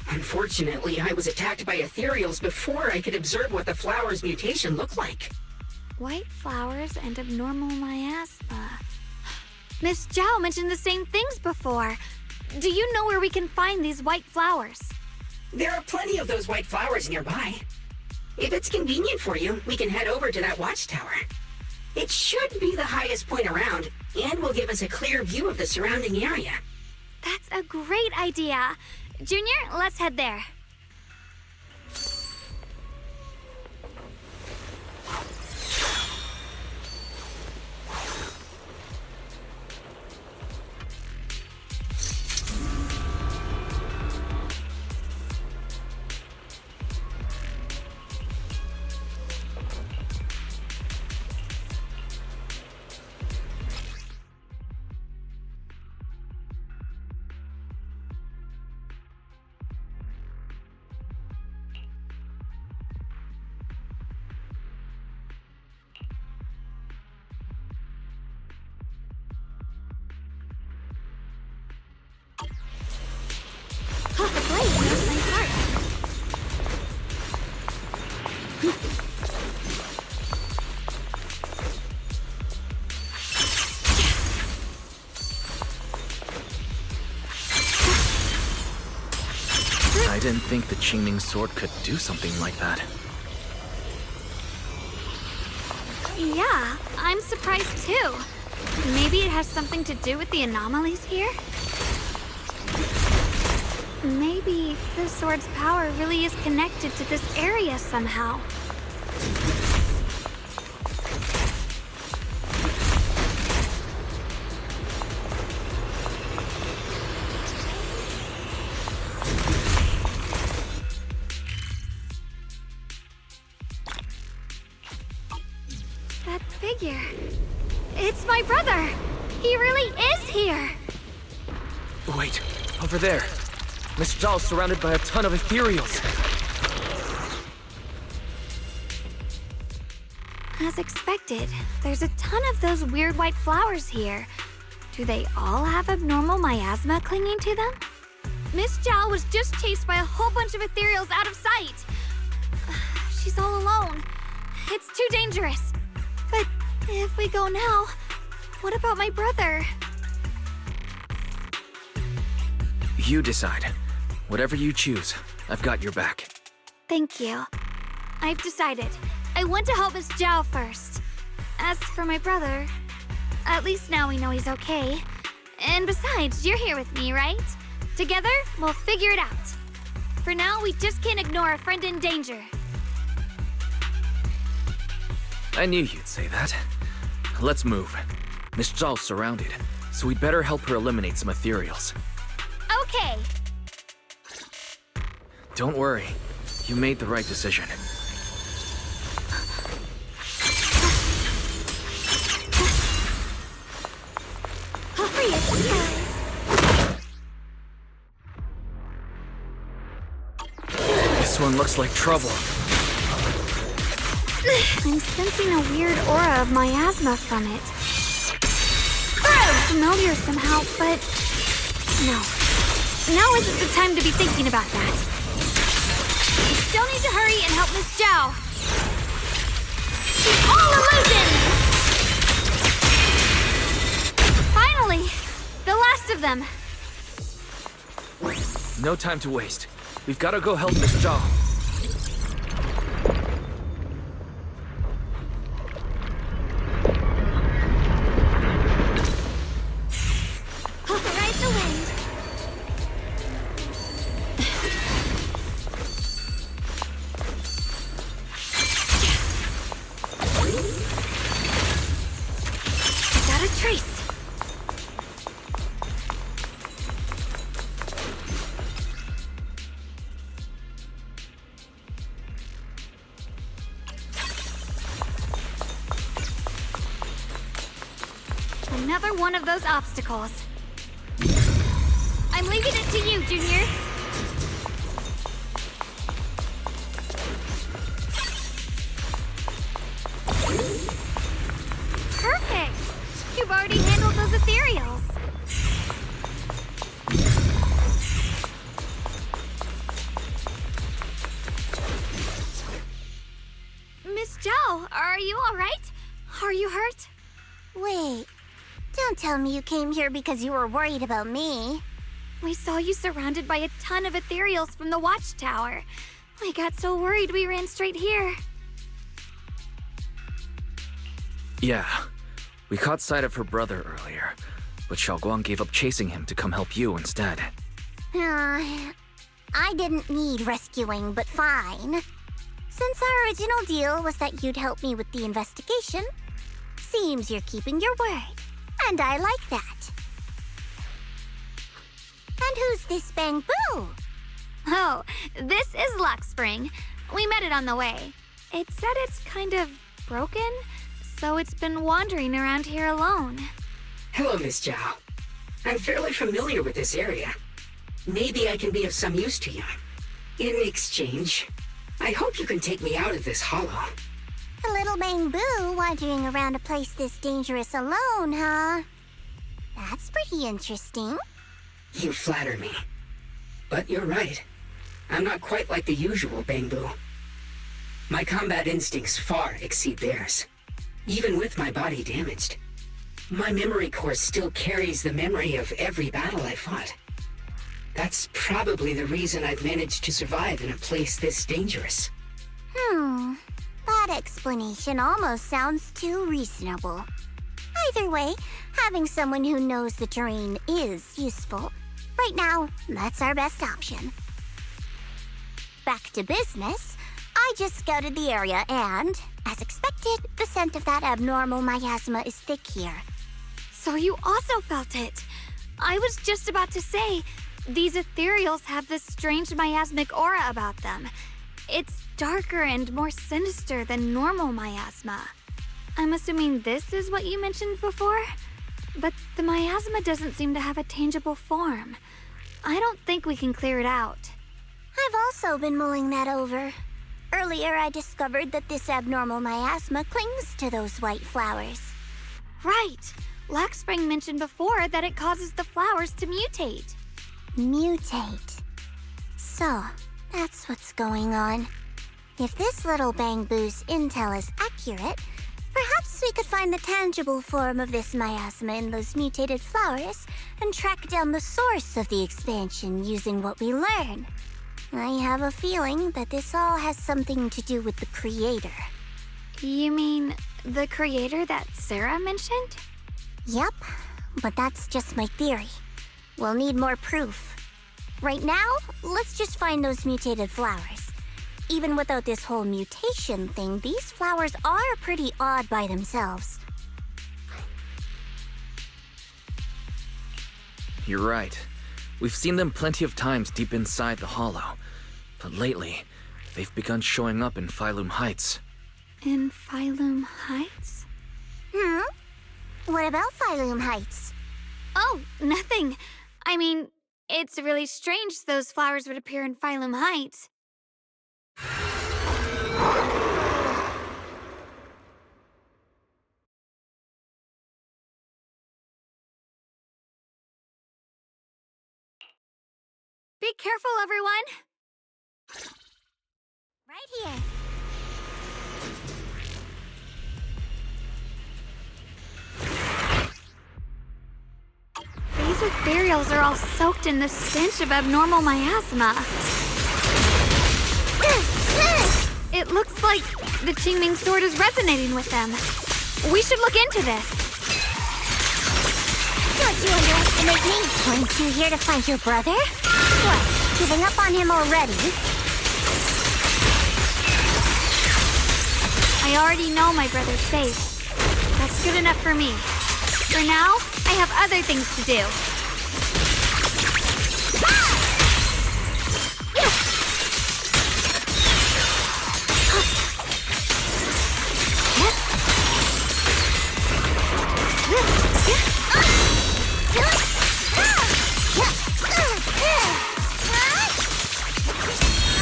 Unfortunately, I was attacked by ethereals before I could observe what the flower's mutation looked like.
White flowers and abnormal miasma. Miss Zhao mentioned the same things before. Do you know where we can find these white flowers?
There are plenty of those white flowers nearby. If it's convenient for you, we can head over to that watchtower. It should be the highest point around, and will give us a clear view of the surrounding area.
That's a great idea. Junior, let's head there.
I didn't think the Qingming sword could do something like that.
Yeah, I'm surprised too. Maybe it has something to do with the anomalies here? Maybe the sword's power really is connected to this area somehow. That figure. It's my brother! He really is here!
Wait, over there. Miss Zhao's surrounded by a ton of ethereals.
As expected, there's a ton of those weird white flowers here. Do they all have abnormal miasma clinging to them? Miss Zhao was just chased by a whole bunch of ethereals out of sight. She's all alone. It's too dangerous. But if we go now, what about my brother?
You decide. Whatever you choose, I've got your back.
Thank you. I've decided. I want to help Miss Zhao first. As for my brother, at least now we know he's okay. And besides, you're here with me, right? Together, we'll figure it out. For now, we just can't ignore a friend in danger.
I knew you'd say that. Let's move. Miss Zhao's surrounded, so we'd better help her eliminate some ethereals.
Okay.
Don't worry. You made the right decision.
Hurry, guys.
This one looks like trouble.
I'm sensing a weird aura of miasma from it. Familiar somehow, but no. Now isn't the time to be thinking about that. We still need to hurry and help Miss Zhao. She's all illusion! Finally! The last of them.
No time to waste. We've got to go help Miss Zhao.
Ride the wind. Got a trace. Another one of those obstacles. I'm leaving it to you, Junior. Perfect! You've already handled those ethereals. Miss Zhao, are you all right? Are you hurt?
Wait, don't tell me you came here because you were worried about me.
We saw you surrounded by a ton of ethereals from the watchtower. We got so worried we ran straight here.
Yeah, we caught sight of her brother earlier, but Xiaoguang gave up chasing him to come help you instead.
I didn't need rescuing, but fine. Since our original deal was that you'd help me with the investigation, seems you're keeping your word, and I like that. And who's this Bamboo?
Oh, this is Luxspring. We met it on the way. It said it's kind of broken, so it's been wandering around here alone.
Hello, Miss Zhao. I'm fairly familiar with this area. Maybe I can be of some use to you. In exchange, I hope you can take me out of this hollow.
A little Bamboo wandering around a place this dangerous alone, huh? That's pretty interesting.
You flatter me. But you're right. I'm not quite like the usual Bamboo. My combat instincts far exceed theirs. Even with my body damaged, my memory core still carries the memory of every battle I fought. That's probably the reason I've managed to survive in a place this dangerous.
That explanation almost sounds too reasonable. Either way, having someone who knows the terrain is useful. Right now, that's our best option. Back to business, I just scouted the area and, as expected, the scent of that abnormal miasma is thick here.
So you also felt it. I was just about to say, these ethereals have this strange miasmic aura about them. It's darker and more sinister than normal miasma. I'm assuming this is what you mentioned before? But the miasma doesn't seem to have a tangible form. I don't think we can clear it out.
I've also been mulling that over. Earlier, I discovered that this abnormal miasma clings to those white flowers.
Right. Laxspring mentioned before that it causes the flowers to mutate.
Mutate. So, that's what's going on. If this little Bangbu's intel is accurate, perhaps we could find the tangible form of this miasma in those mutated flowers and track down the source of the expansion using what we learn. I have a feeling that this all has something to do with the creator.
You mean the creator that Sarah mentioned?
Yep, but that's just my theory. We'll need more proof. Right now, let's just find those mutated flowers. Even without this whole mutation thing, these flowers are pretty odd by themselves.
You're right. We've seen them plenty of times deep inside the hollow. But lately, they've begun showing up in Phylum Heights.
In Phylum Heights?
What about Phylum Heights?
Oh, nothing. I mean, it's really strange those flowers would appear in Phylum Heights. Be careful, everyone!
Right here.
These ethereals are all soaked in the stench of abnormal miasma. It looks like the Qingming sword is resonating with them. We should look into this.
Don't you underestimate me? Weren't you here to find your brother? What, giving up on him already?
I already know my brother's safe. That's good enough for me. For now, I have other things to do.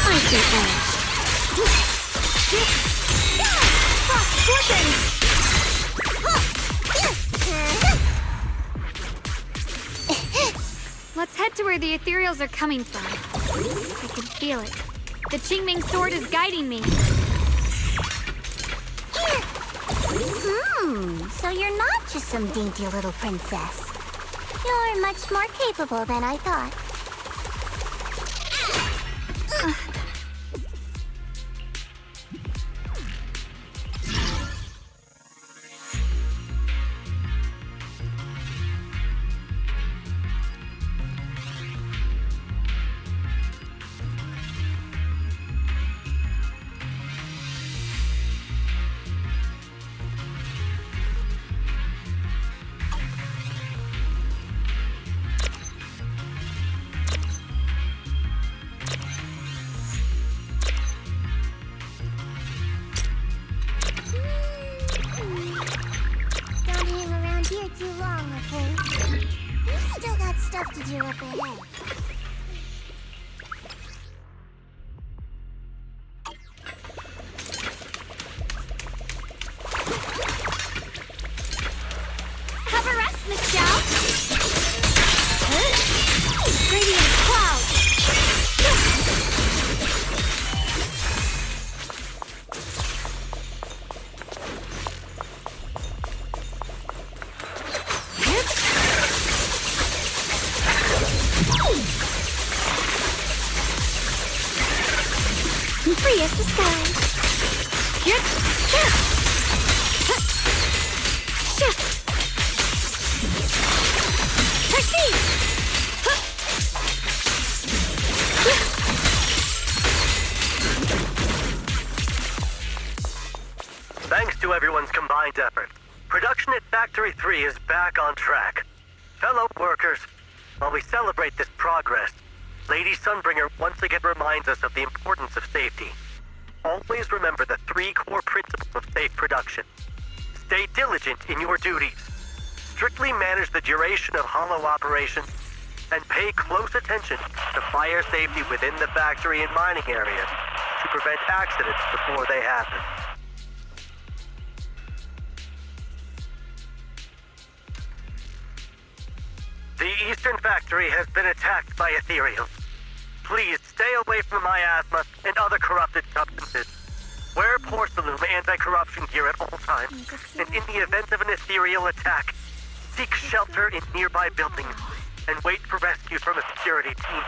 I Let's head to where the ethereals are coming from. I can feel it. The Qingming sword is guiding me.
So you're not just some dainty little princess. You're much more capable than I thought. Don't hang around here too long, okay? We've still got stuff to do up ahead.
Have a rest, Miss Zhao. Radiant cloud.
Thanks to everyone's combined effort, production at Factory 3 is back on track. Fellow workers, while we celebrate this progress, Lady Sunbringer once again reminds us of the importance of safety. Always remember the 3 core principles of safe production. Stay diligent in your duties. Strictly manage the duration of hollow operations, and pay close attention to fire safety within the factory and mining areas to prevent accidents before they happen. The Eastern Factory has been attacked by ethereals. Please stay away from miasma and other corrupted substances. Wear porcelain anti-corruption gear at all times, and in the event of an ethereal attack, seek shelter in nearby buildings and wait for rescue from a security team.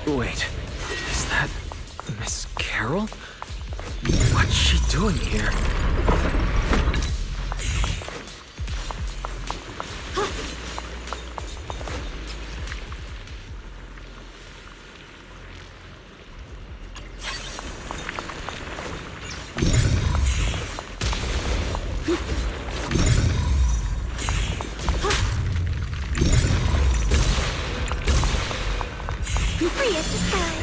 Wait, is that Miss Carol? What's she doing here?
Free as disguise.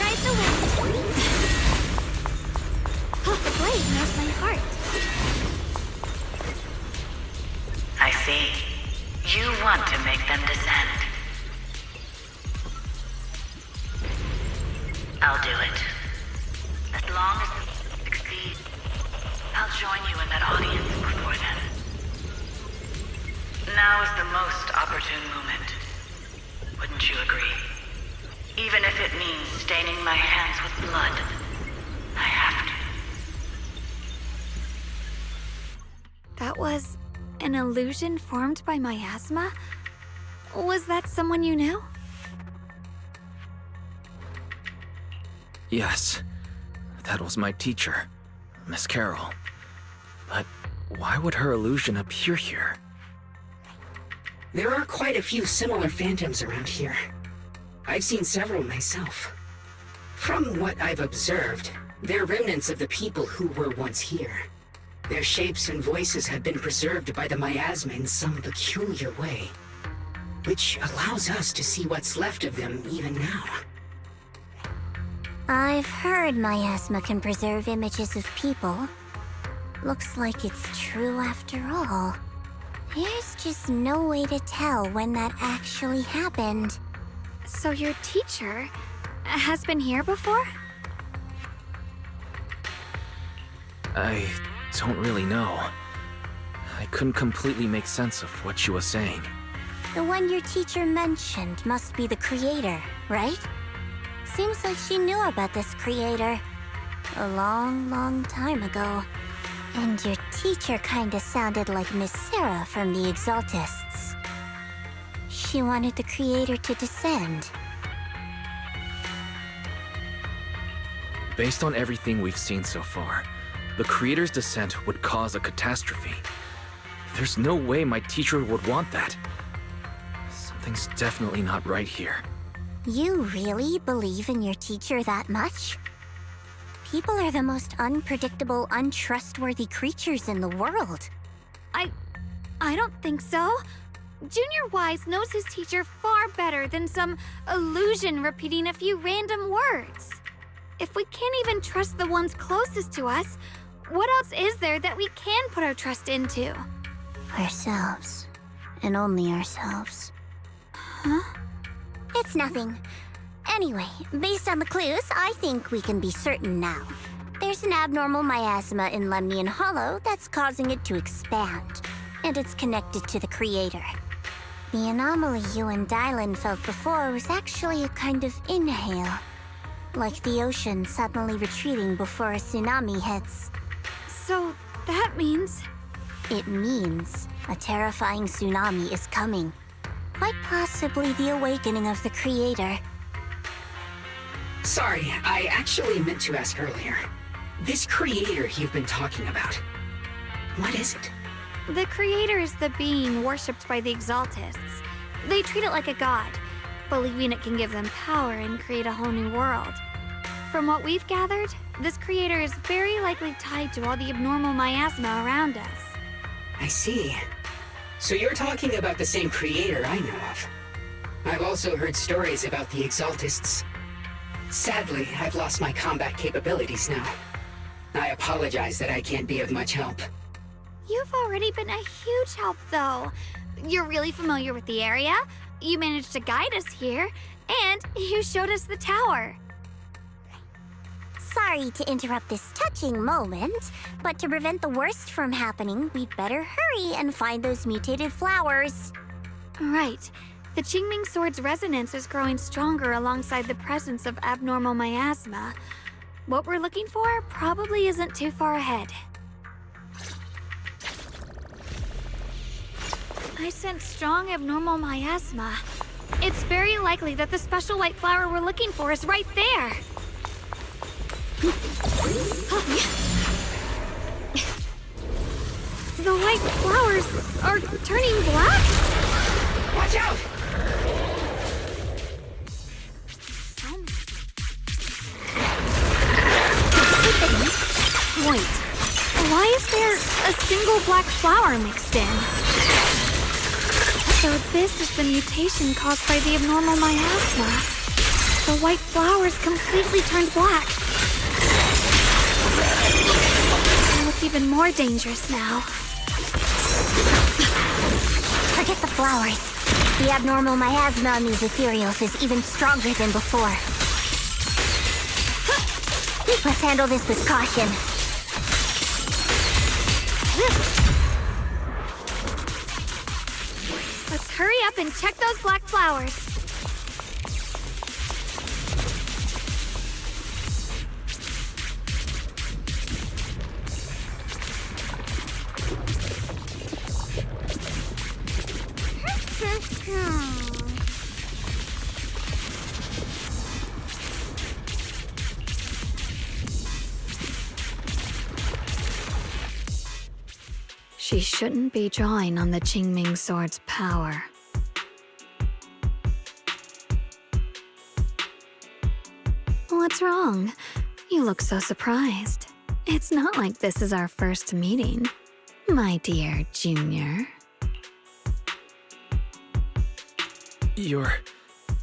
Ride the wind. The blade knows my heart.
I see. You want to make them descend. I'll do it. As long as they succeed, I'll join you in that audience before them. Now is the most opportune moment. Wouldn't you agree? Even if it means staying staining my hands with blood. I have to.
That was an illusion formed by miasma? Was that someone you knew?
Yes, that was my teacher, Miss Carroll. But why would her illusion appear here?
There are quite a few similar phantoms around here. I've seen several myself. From what I've observed, they're remnants of the people who were once here. Their shapes and voices have been preserved by the miasma in some peculiar way, which allows us to see what's left of them even now.
I've heard miasma can preserve images of people. Looks like it's true after all. There's just no way to tell when that actually happened.
So your teacher has been here before?
I don't really know. I couldn't completely make sense of what she was saying.
The one your teacher mentioned must be the creator, right? Seems like she knew about this creator a long time ago. And your teacher kinda sounded like Miss Sarah from the Exaltists. She wanted the creator to descend.
Based on everything we've seen so far, the creator's descent would cause a catastrophe. There's no way my teacher would want that. Something's definitely not right here.
You really believe in your teacher that much? People are the most unpredictable, untrustworthy creatures in the world.
I don't think so. Junior Wise knows his teacher far better than some illusion repeating a few random words. If we can't even trust the ones closest to us, what else is there that we can put our trust into?
Ourselves. And only ourselves.
Huh?
It's nothing. Anyway, based on the clues, I think we can be certain now. There's an abnormal miasma in Lemnian Hollow that's causing it to expand, and it's connected to the creator. The anomaly you and Dylan felt before was actually a kind of inhale, like the ocean suddenly retreating before a tsunami hits.
So that means...
It means a terrifying tsunami is coming. Quite possibly the awakening of the creator.
Sorry, I actually meant to ask earlier. This creator you've been talking about, what is it?
The creator is the being worshipped by the Exaltists. They treat it like a god, believing it can give them power and create a whole new world. From what we've gathered, this creator is very likely tied to all the abnormal miasma around us.
I see. So you're talking about the same creator I know of. I've also heard stories about the Exaltists. Sadly, I've lost my combat capabilities now. I apologize that I can't be of much help.
You've already been a huge help, though. You're really familiar with the area, you managed to guide us here, and you showed us the tower.
Sorry to interrupt this touching moment, but to prevent the worst from happening, we'd better hurry and find those mutated flowers.
Right. The Qingming Sword's resonance is growing stronger alongside the presence of abnormal miasma. What we're looking for probably isn't too far ahead. I sense strong abnormal miasma. It's very likely that the special white flower we're looking for is right there. The white flowers are turning black?
Watch out!
Wait, why is there a single black flower mixed in? So this is the mutation caused by the abnormal miasma. The white flowers completely turned black. They look even more dangerous now.
Forget the flowers. The abnormal miasma on these ethereals is even stronger than before. Let's handle this with caution.
Let's hurry up and check those black flowers. She shouldn't be drawing on the Qingming sword's power. What's wrong? You look so surprised. It's not like this is our first meeting, my dear Junior.
You're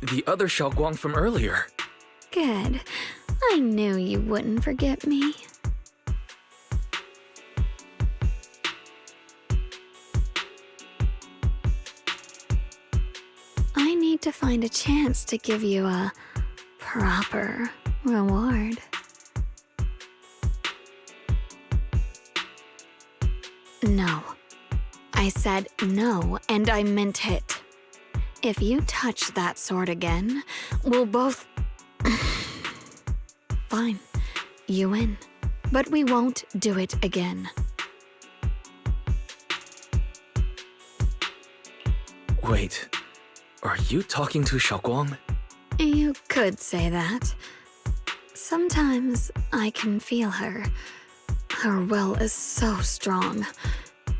the other Xiaoguang from earlier.
Good. I knew you wouldn't forget me. I need to find a chance to give you a proper reward. No. I said no, and I meant it. If you touch that sword again, we'll both... Fine. You win. But we won't do it again.
Wait, are you talking to Xiaoguang?
You could say that. Sometimes I can feel her. Her will is so strong.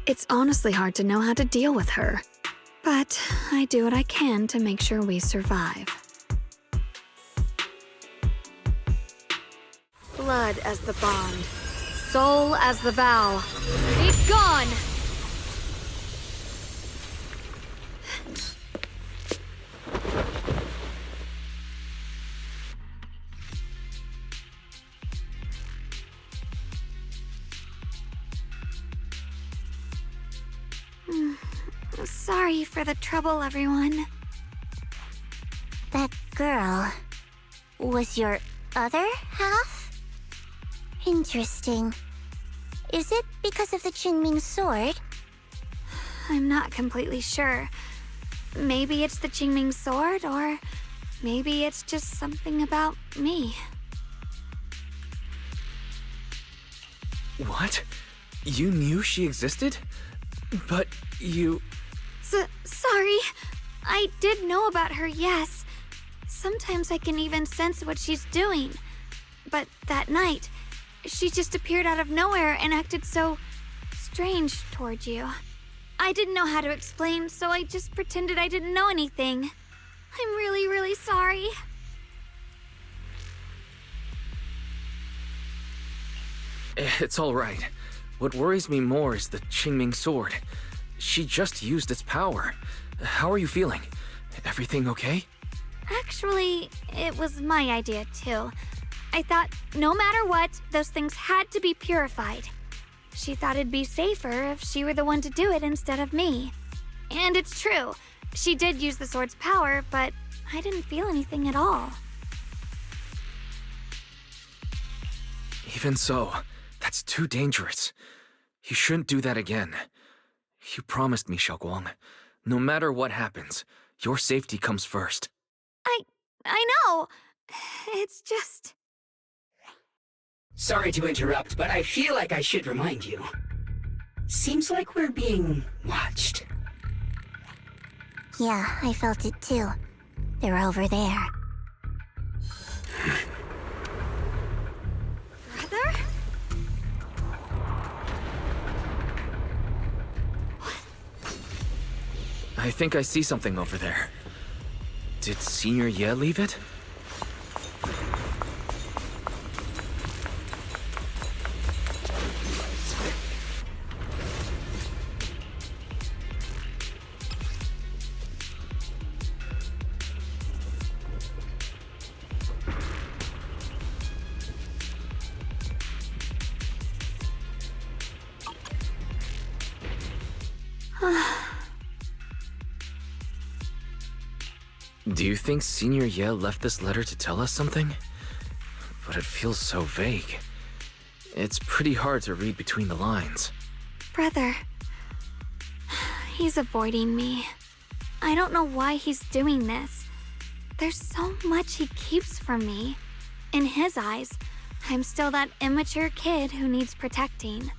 It's honestly hard to know how to deal with her. But I do what I can to make sure we survive. Blood as the bond. Soul as the vow. Be gone! Sorry for the trouble, everyone.
That girl was your other half? Interesting. Is it because of the Qingming sword?
I'm not completely sure. Maybe it's the Qingming sword, or maybe it's just something about me.
What? You knew she existed? But you...
Sorry. I did know about her, yes. Sometimes I can even sense what she's doing. But that night, she just appeared out of nowhere and acted so strange toward you. I didn't know how to explain, so I just pretended I didn't know anything. I'm really, really sorry.
It's all right. What worries me more is the Qingming sword. She just used its power. How are you feeling? Everything okay?
Actually, it was my idea too. I thought no matter what, those things had to be purified. She thought it'd be safer if she were the one to do it instead of me. And it's true. She did use the sword's power, but I didn't feel anything at all.
Even so, that's too dangerous. You shouldn't do that again. You promised me, Xiaoguang. No matter what happens, your safety comes first.
I know. It's just...
Sorry to interrupt, but I feel like I should remind you. Seems like we're being watched.
Yeah, I felt it too. They're over there.
Brother?
I think I see something over there. Did Senior Ye leave it? Do you think Senior Ye left this letter to tell us something? But it feels so vague. It's pretty hard to read between the lines.
Brother. He's avoiding me. I don't know why he's doing this. There's so much he keeps from me. In his eyes, I'm still that immature kid who needs protecting.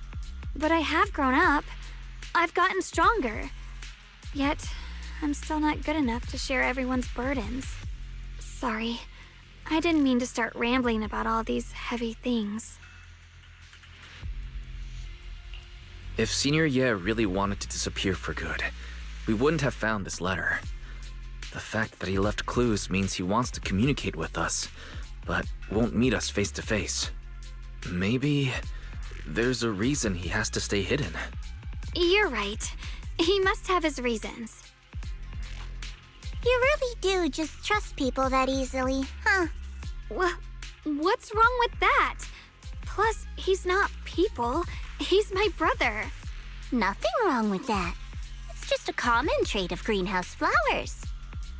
But I have grown up. I've gotten stronger. Yet, I'm still not good enough to share everyone's burdens. Sorry. I didn't mean to start rambling about all these heavy things.
If Senior Ye really wanted to disappear for good, we wouldn't have found this letter. The fact that he left clues means he wants to communicate with us, but won't meet us face to face. Maybe there's a reason he has to stay hidden.
You're right. He must have his reasons.
You really do just trust people that easily, huh?
What's wrong with that? Plus, he's not people. He's my brother.
Nothing wrong with that. It's just a common trait of greenhouse flowers.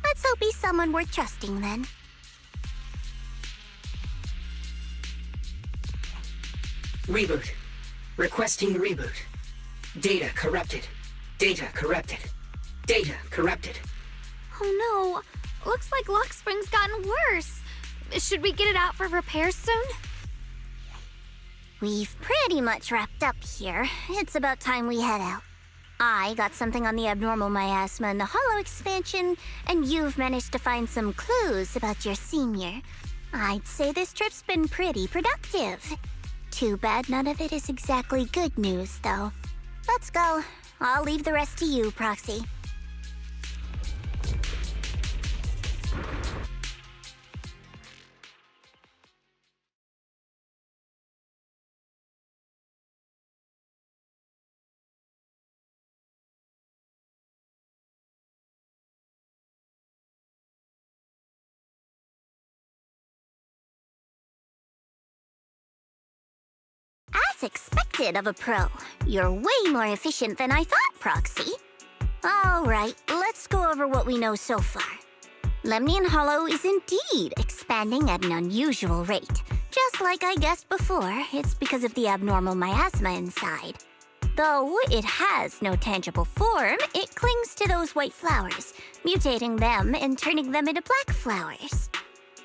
Let's hope he's someone worth trusting then.
Reboot. Requesting reboot. Data corrupted. Data corrupted. Data corrupted.
Oh no. Looks like Lockspring's gotten worse. Should we get it out for repairs soon?
We've pretty much wrapped up here. It's about time we head out. I got something on the abnormal miasma and the hollow expansion, and you've managed to find some clues about your senior. I'd say this trip's been pretty productive. Too bad none of it is exactly good news, though. Let's go. I'll leave the rest to you, Proxy. As expected of a pro, you're way more efficient than I thought, Proxy. All right, let's go over what we know so far. Lemnian Hollow is indeed expanding at an unusual rate. Just like I guessed before, it's because of the abnormal miasma inside. Though it has no tangible form, it clings to those white flowers, mutating them and turning them into black flowers.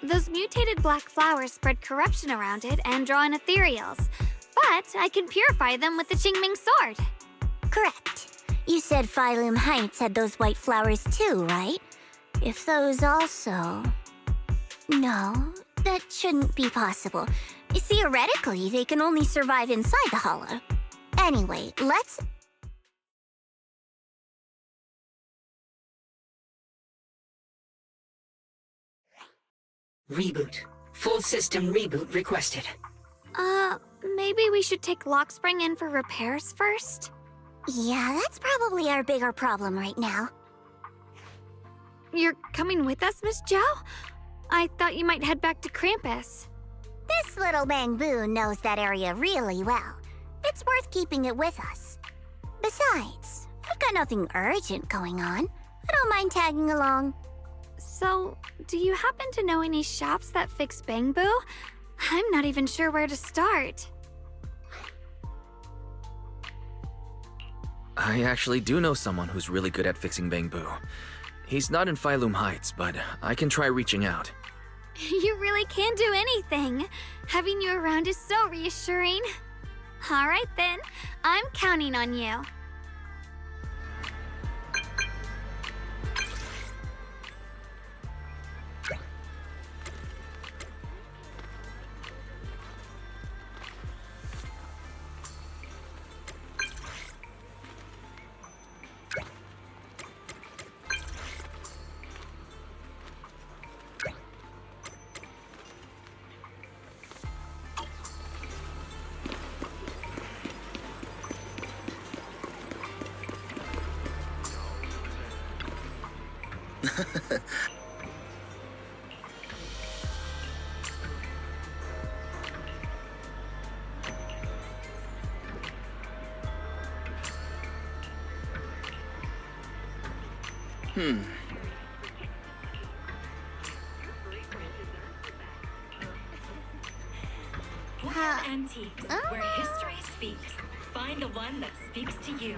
Those mutated black flowers spread corruption around it and draw in ethereals. But I can purify them with the Qingming sword.
Correct. You said Phylum Heights had those white flowers too, right? If those also... No, that shouldn't be possible. Theoretically, they can only survive inside the hollow. Anyway, let's...
Reboot. Full system reboot requested.
Maybe we should take Lockspring in for repairs first?
Yeah, that's probably our bigger problem right now.
You're coming with us, Miss Zhao? I thought you might head back to Krampus.
This little Bangbu knows that area really well. It's worth keeping it with us. Besides, we've got nothing urgent going on. I don't mind tagging along.
So, do you happen to know any shops that fix Bangbu? I'm not even sure where to start.
I actually do know someone who's really good at fixing Bangbu. He's not in Phylum Heights, but I can try reaching out.
You really can do anything. Having you around is so reassuring. All right then, I'm counting on you.
Antiques, where history speaks. Find the one that speaks to you.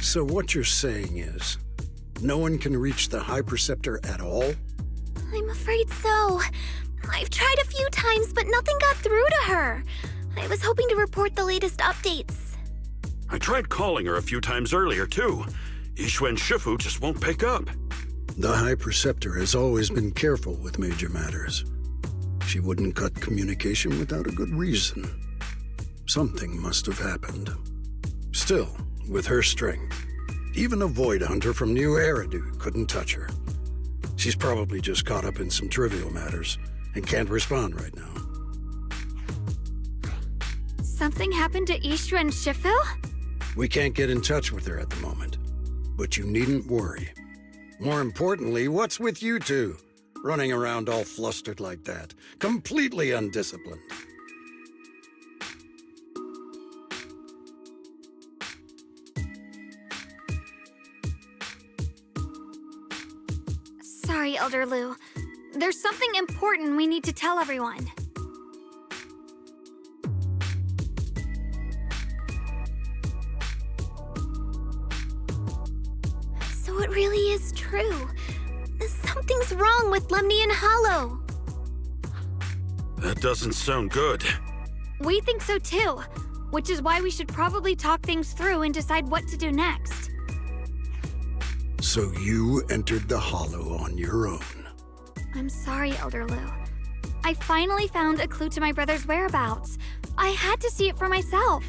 So what you're saying is, no one can reach the High Preceptor at all?
I'm afraid so. I've tried a few times, but nothing got through to her. I was hoping to report the latest updates.
I tried calling her a few times earlier, too. Yixuan Shifu just won't pick up.
The High Preceptor has always been careful with major matters. She wouldn't cut communication without a good reason. Something must have happened. Still, with her strength, even a Void Hunter from New Eridu couldn't touch her. She's probably just caught up in some trivial matters and can't respond right now.
Something happened to Yixuan Shifu?
We can't get in touch with her at the moment, but you needn't worry. More importantly, what's with you two? Running around all flustered like that, completely undisciplined.
Sorry, Elder Lu. There's something important we need to tell everyone.
So it really is true. Something's wrong with Lemnian Hollow.
That doesn't sound good.
We think so too, which is why we should probably talk things through and decide what to do next.
So you entered the Hollow on your own.
I'm sorry, Elder Lu. I finally found a clue to my brother's whereabouts. I had to see it for myself.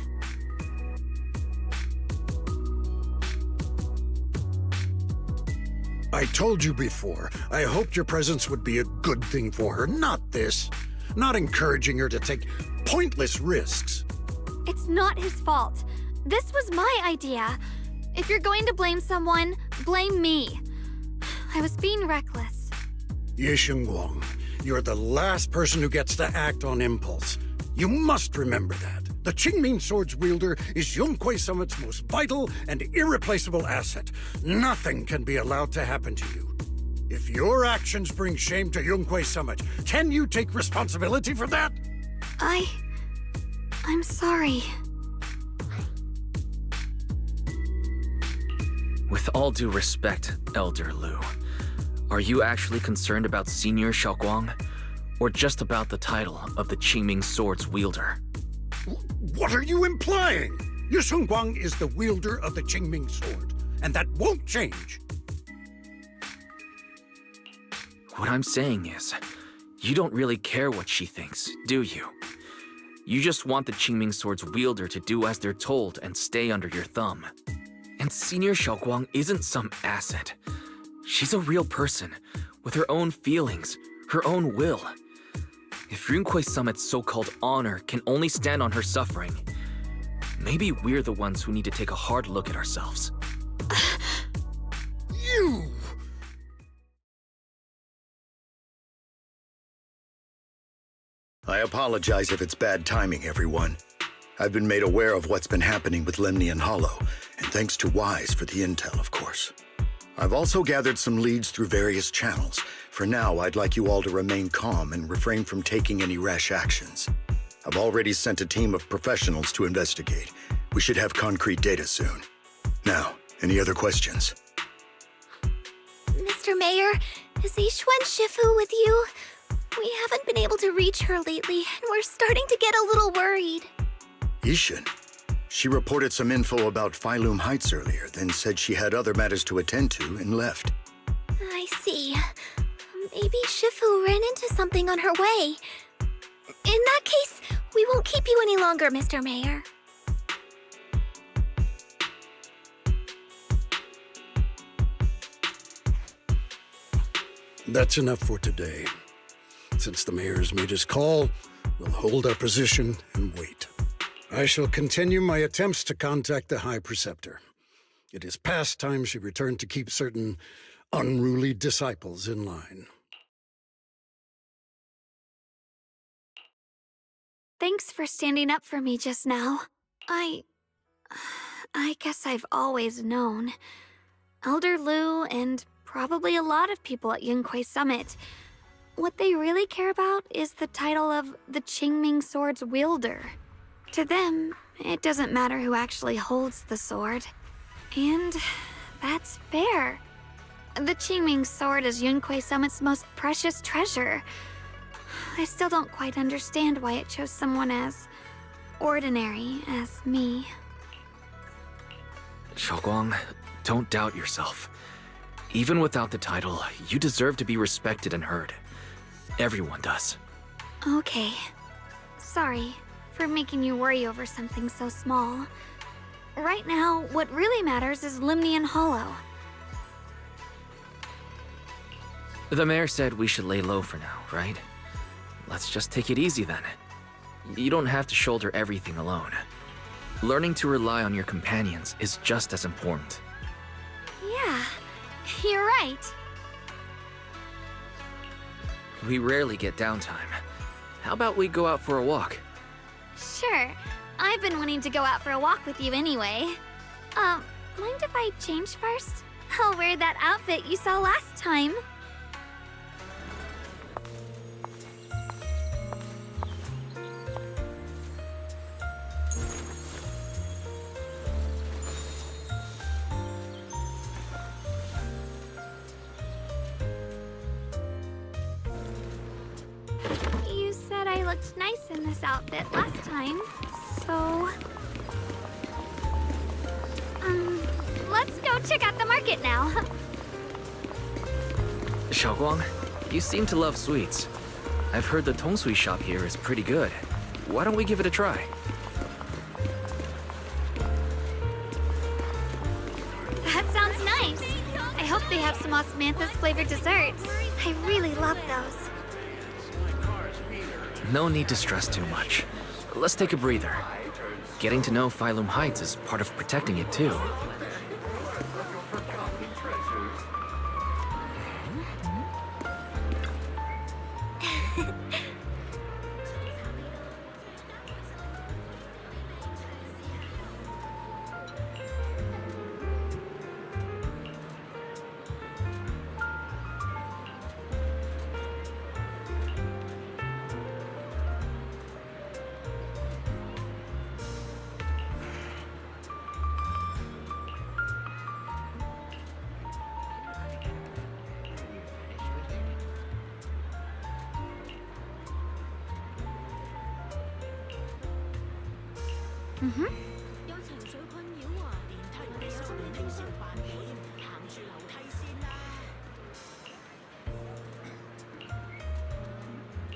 I told you before, I hoped your presence would be a good thing for her, not this. Not encouraging her to take pointless risks.
It's not his fault. This was my idea. If you're going to blame someone, blame me. I was being reckless.
Ye Shengguang, you're the last person who gets to act on impulse. You must remember that. The Qingming Sword's wielder is Yunquei Summit's most vital and irreplaceable asset. Nothing can be allowed to happen to you. If your actions bring shame to Yunquei Summit, can you take responsibility for that?
I'm sorry.
With all due respect, Elder Lu, are you actually concerned about Senior Xiaoguang? Or just about the title of the Qingming Sword's wielder?
What are you implying? Ye Shengguang is the wielder of the Qingming Sword, and that won't change.
What I'm saying is, you don't really care what she thinks, do you? You just want the Qingming Sword's wielder to do as they're told and stay under your thumb. And Senior Xiaoguang isn't some asset. She's a real person, with her own feelings, her own will. If Yunquei Summit's so-called honor can only stand on her suffering, maybe we're the ones who need to take a hard look at ourselves.
You!
I apologize if it's bad timing, everyone. I've been made aware of what's been happening with Lemnian Hollow, and thanks to Wise for the intel, of course. I've also gathered some leads through various channels. For now, I'd like you all to remain calm and refrain from taking any rash actions. I've already sent a team of professionals to investigate. We should have concrete data soon. Now, any other questions?
Mr. Mayor, is Yixuan Shifu with you? We haven't been able to reach her lately, and we're starting to get a little worried.
Yixuan? She reported some info about Phylum Heights earlier, then said she had other matters to attend to and left.
I see. Maybe Shifu ran into something on her way. In that case, we won't keep you any longer, Mr. Mayor.
That's enough for today. Since the mayor's made his call, we'll hold our position and wait. I shall continue my attempts to contact the High Preceptor. It is past time she returned to keep certain unruly disciples in line.
Thanks for standing up for me just now. I guess I've always known. Elder Lu and probably a lot of people at Yunquei Summit, what they really care about is the title of the Qingming Sword's wielder. To them, it doesn't matter who actually holds the sword. And that's fair. The Qingming sword is Yunquei Summit's most precious treasure. I still don't quite understand why it chose someone as ordinary as me.
Xiaoguang, don't doubt yourself. Even without the title, you deserve to be respected and heard. Everyone does.
Okay. Sorry for making you worry over something so small. Right now, what really matters is Limnian Hollow.
The mayor said we should lay low for now, right? Let's just take it easy then. You don't have to shoulder everything alone. Learning to rely on your companions is just as important.
Yeah, you're right.
We rarely get downtime. How about we go out for a walk?
Sure. I've been wanting to go out for a walk with you anyway. Mind if I change first? I'll wear that outfit you saw last time. You said I looked nice in this outfit last time, so... let's go check out the market now.
Xiaoguang, you seem to love sweets. I've heard the tongsui shop here is pretty good. Why don't we give it a try?
That sounds nice. I hope they have some osmanthus-flavored desserts. I really love those.
No need to stress too much. Let's take a breather. Getting to know Phylum Heights is part of protecting it too.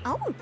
Oh.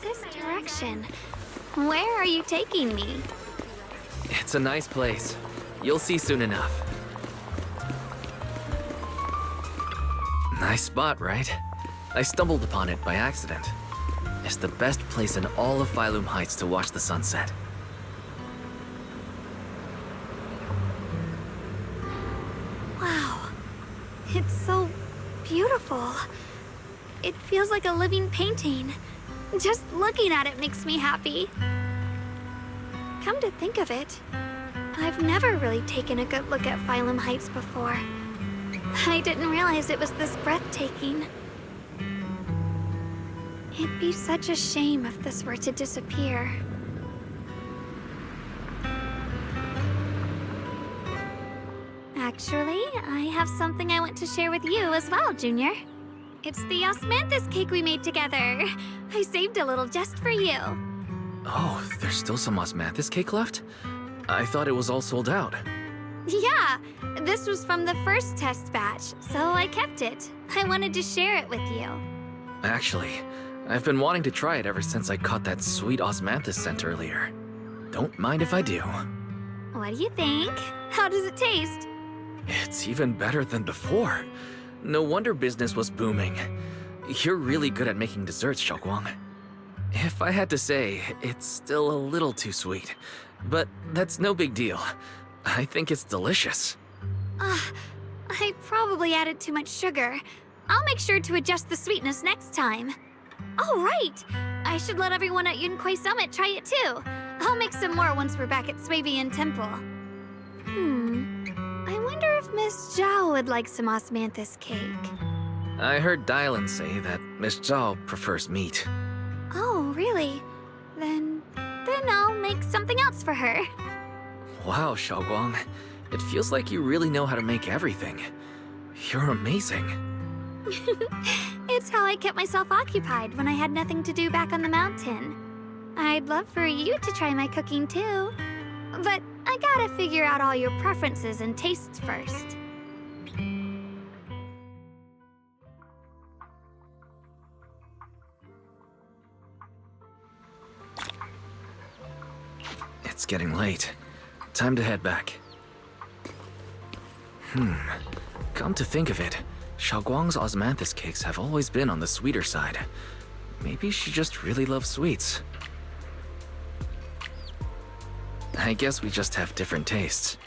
This direction. Where are you taking me?
It's a nice place. You'll see soon enough. Nice spot, right? I stumbled upon it by accident. It's the best place in all of Phylum Heights to watch the sunset.
Wow. It's so beautiful. It feels like a living painting. Just looking at it makes me happy. Come to think of it, I've never really taken a good look at Phylum Heights before. I didn't realize it was this breathtaking. It'd be such a shame if this were to disappear. Actually, I have something I want to share with you as well, Junior. It's the osmanthus cake we made together. I saved a little just for you.
Oh, there's still some osmanthus cake left? I thought it was all sold out.
Yeah, this was from the first test batch, so I kept it. I wanted to share it with you.
Actually, I've been wanting to try it ever since I caught that sweet osmanthus scent earlier. Don't mind if I do.
What do you think? How does it taste?
It's even better than before. No wonder business was booming. You're really good at making desserts, Xiaoguang. If I had to say, it's still a little too sweet. But that's no big deal. I think it's delicious.
I probably added too much sugar. I'll make sure to adjust the sweetness next time. Oh, right! I should let everyone at Yunquay Summit try it too. I'll make some more once we're back at Swabian Temple. I wonder if Miss Zhao would like some osmanthus cake.
I heard Dylan say that Miss Zhao prefers meat.
Oh, really? Then I'll make something else for her.
Wow, Xiaoguang. It feels like you really know how to make everything. You're amazing.
It's how I kept myself occupied when I had nothing to do back on the mountain. I'd love for you to try my cooking too. But I gotta figure out all your preferences and tastes first.
It's getting late. Time to head back. Come to think of it, Xiaoguang's osmanthus cakes have always been on the sweeter side. Maybe she just really loves sweets. I guess we just have different tastes.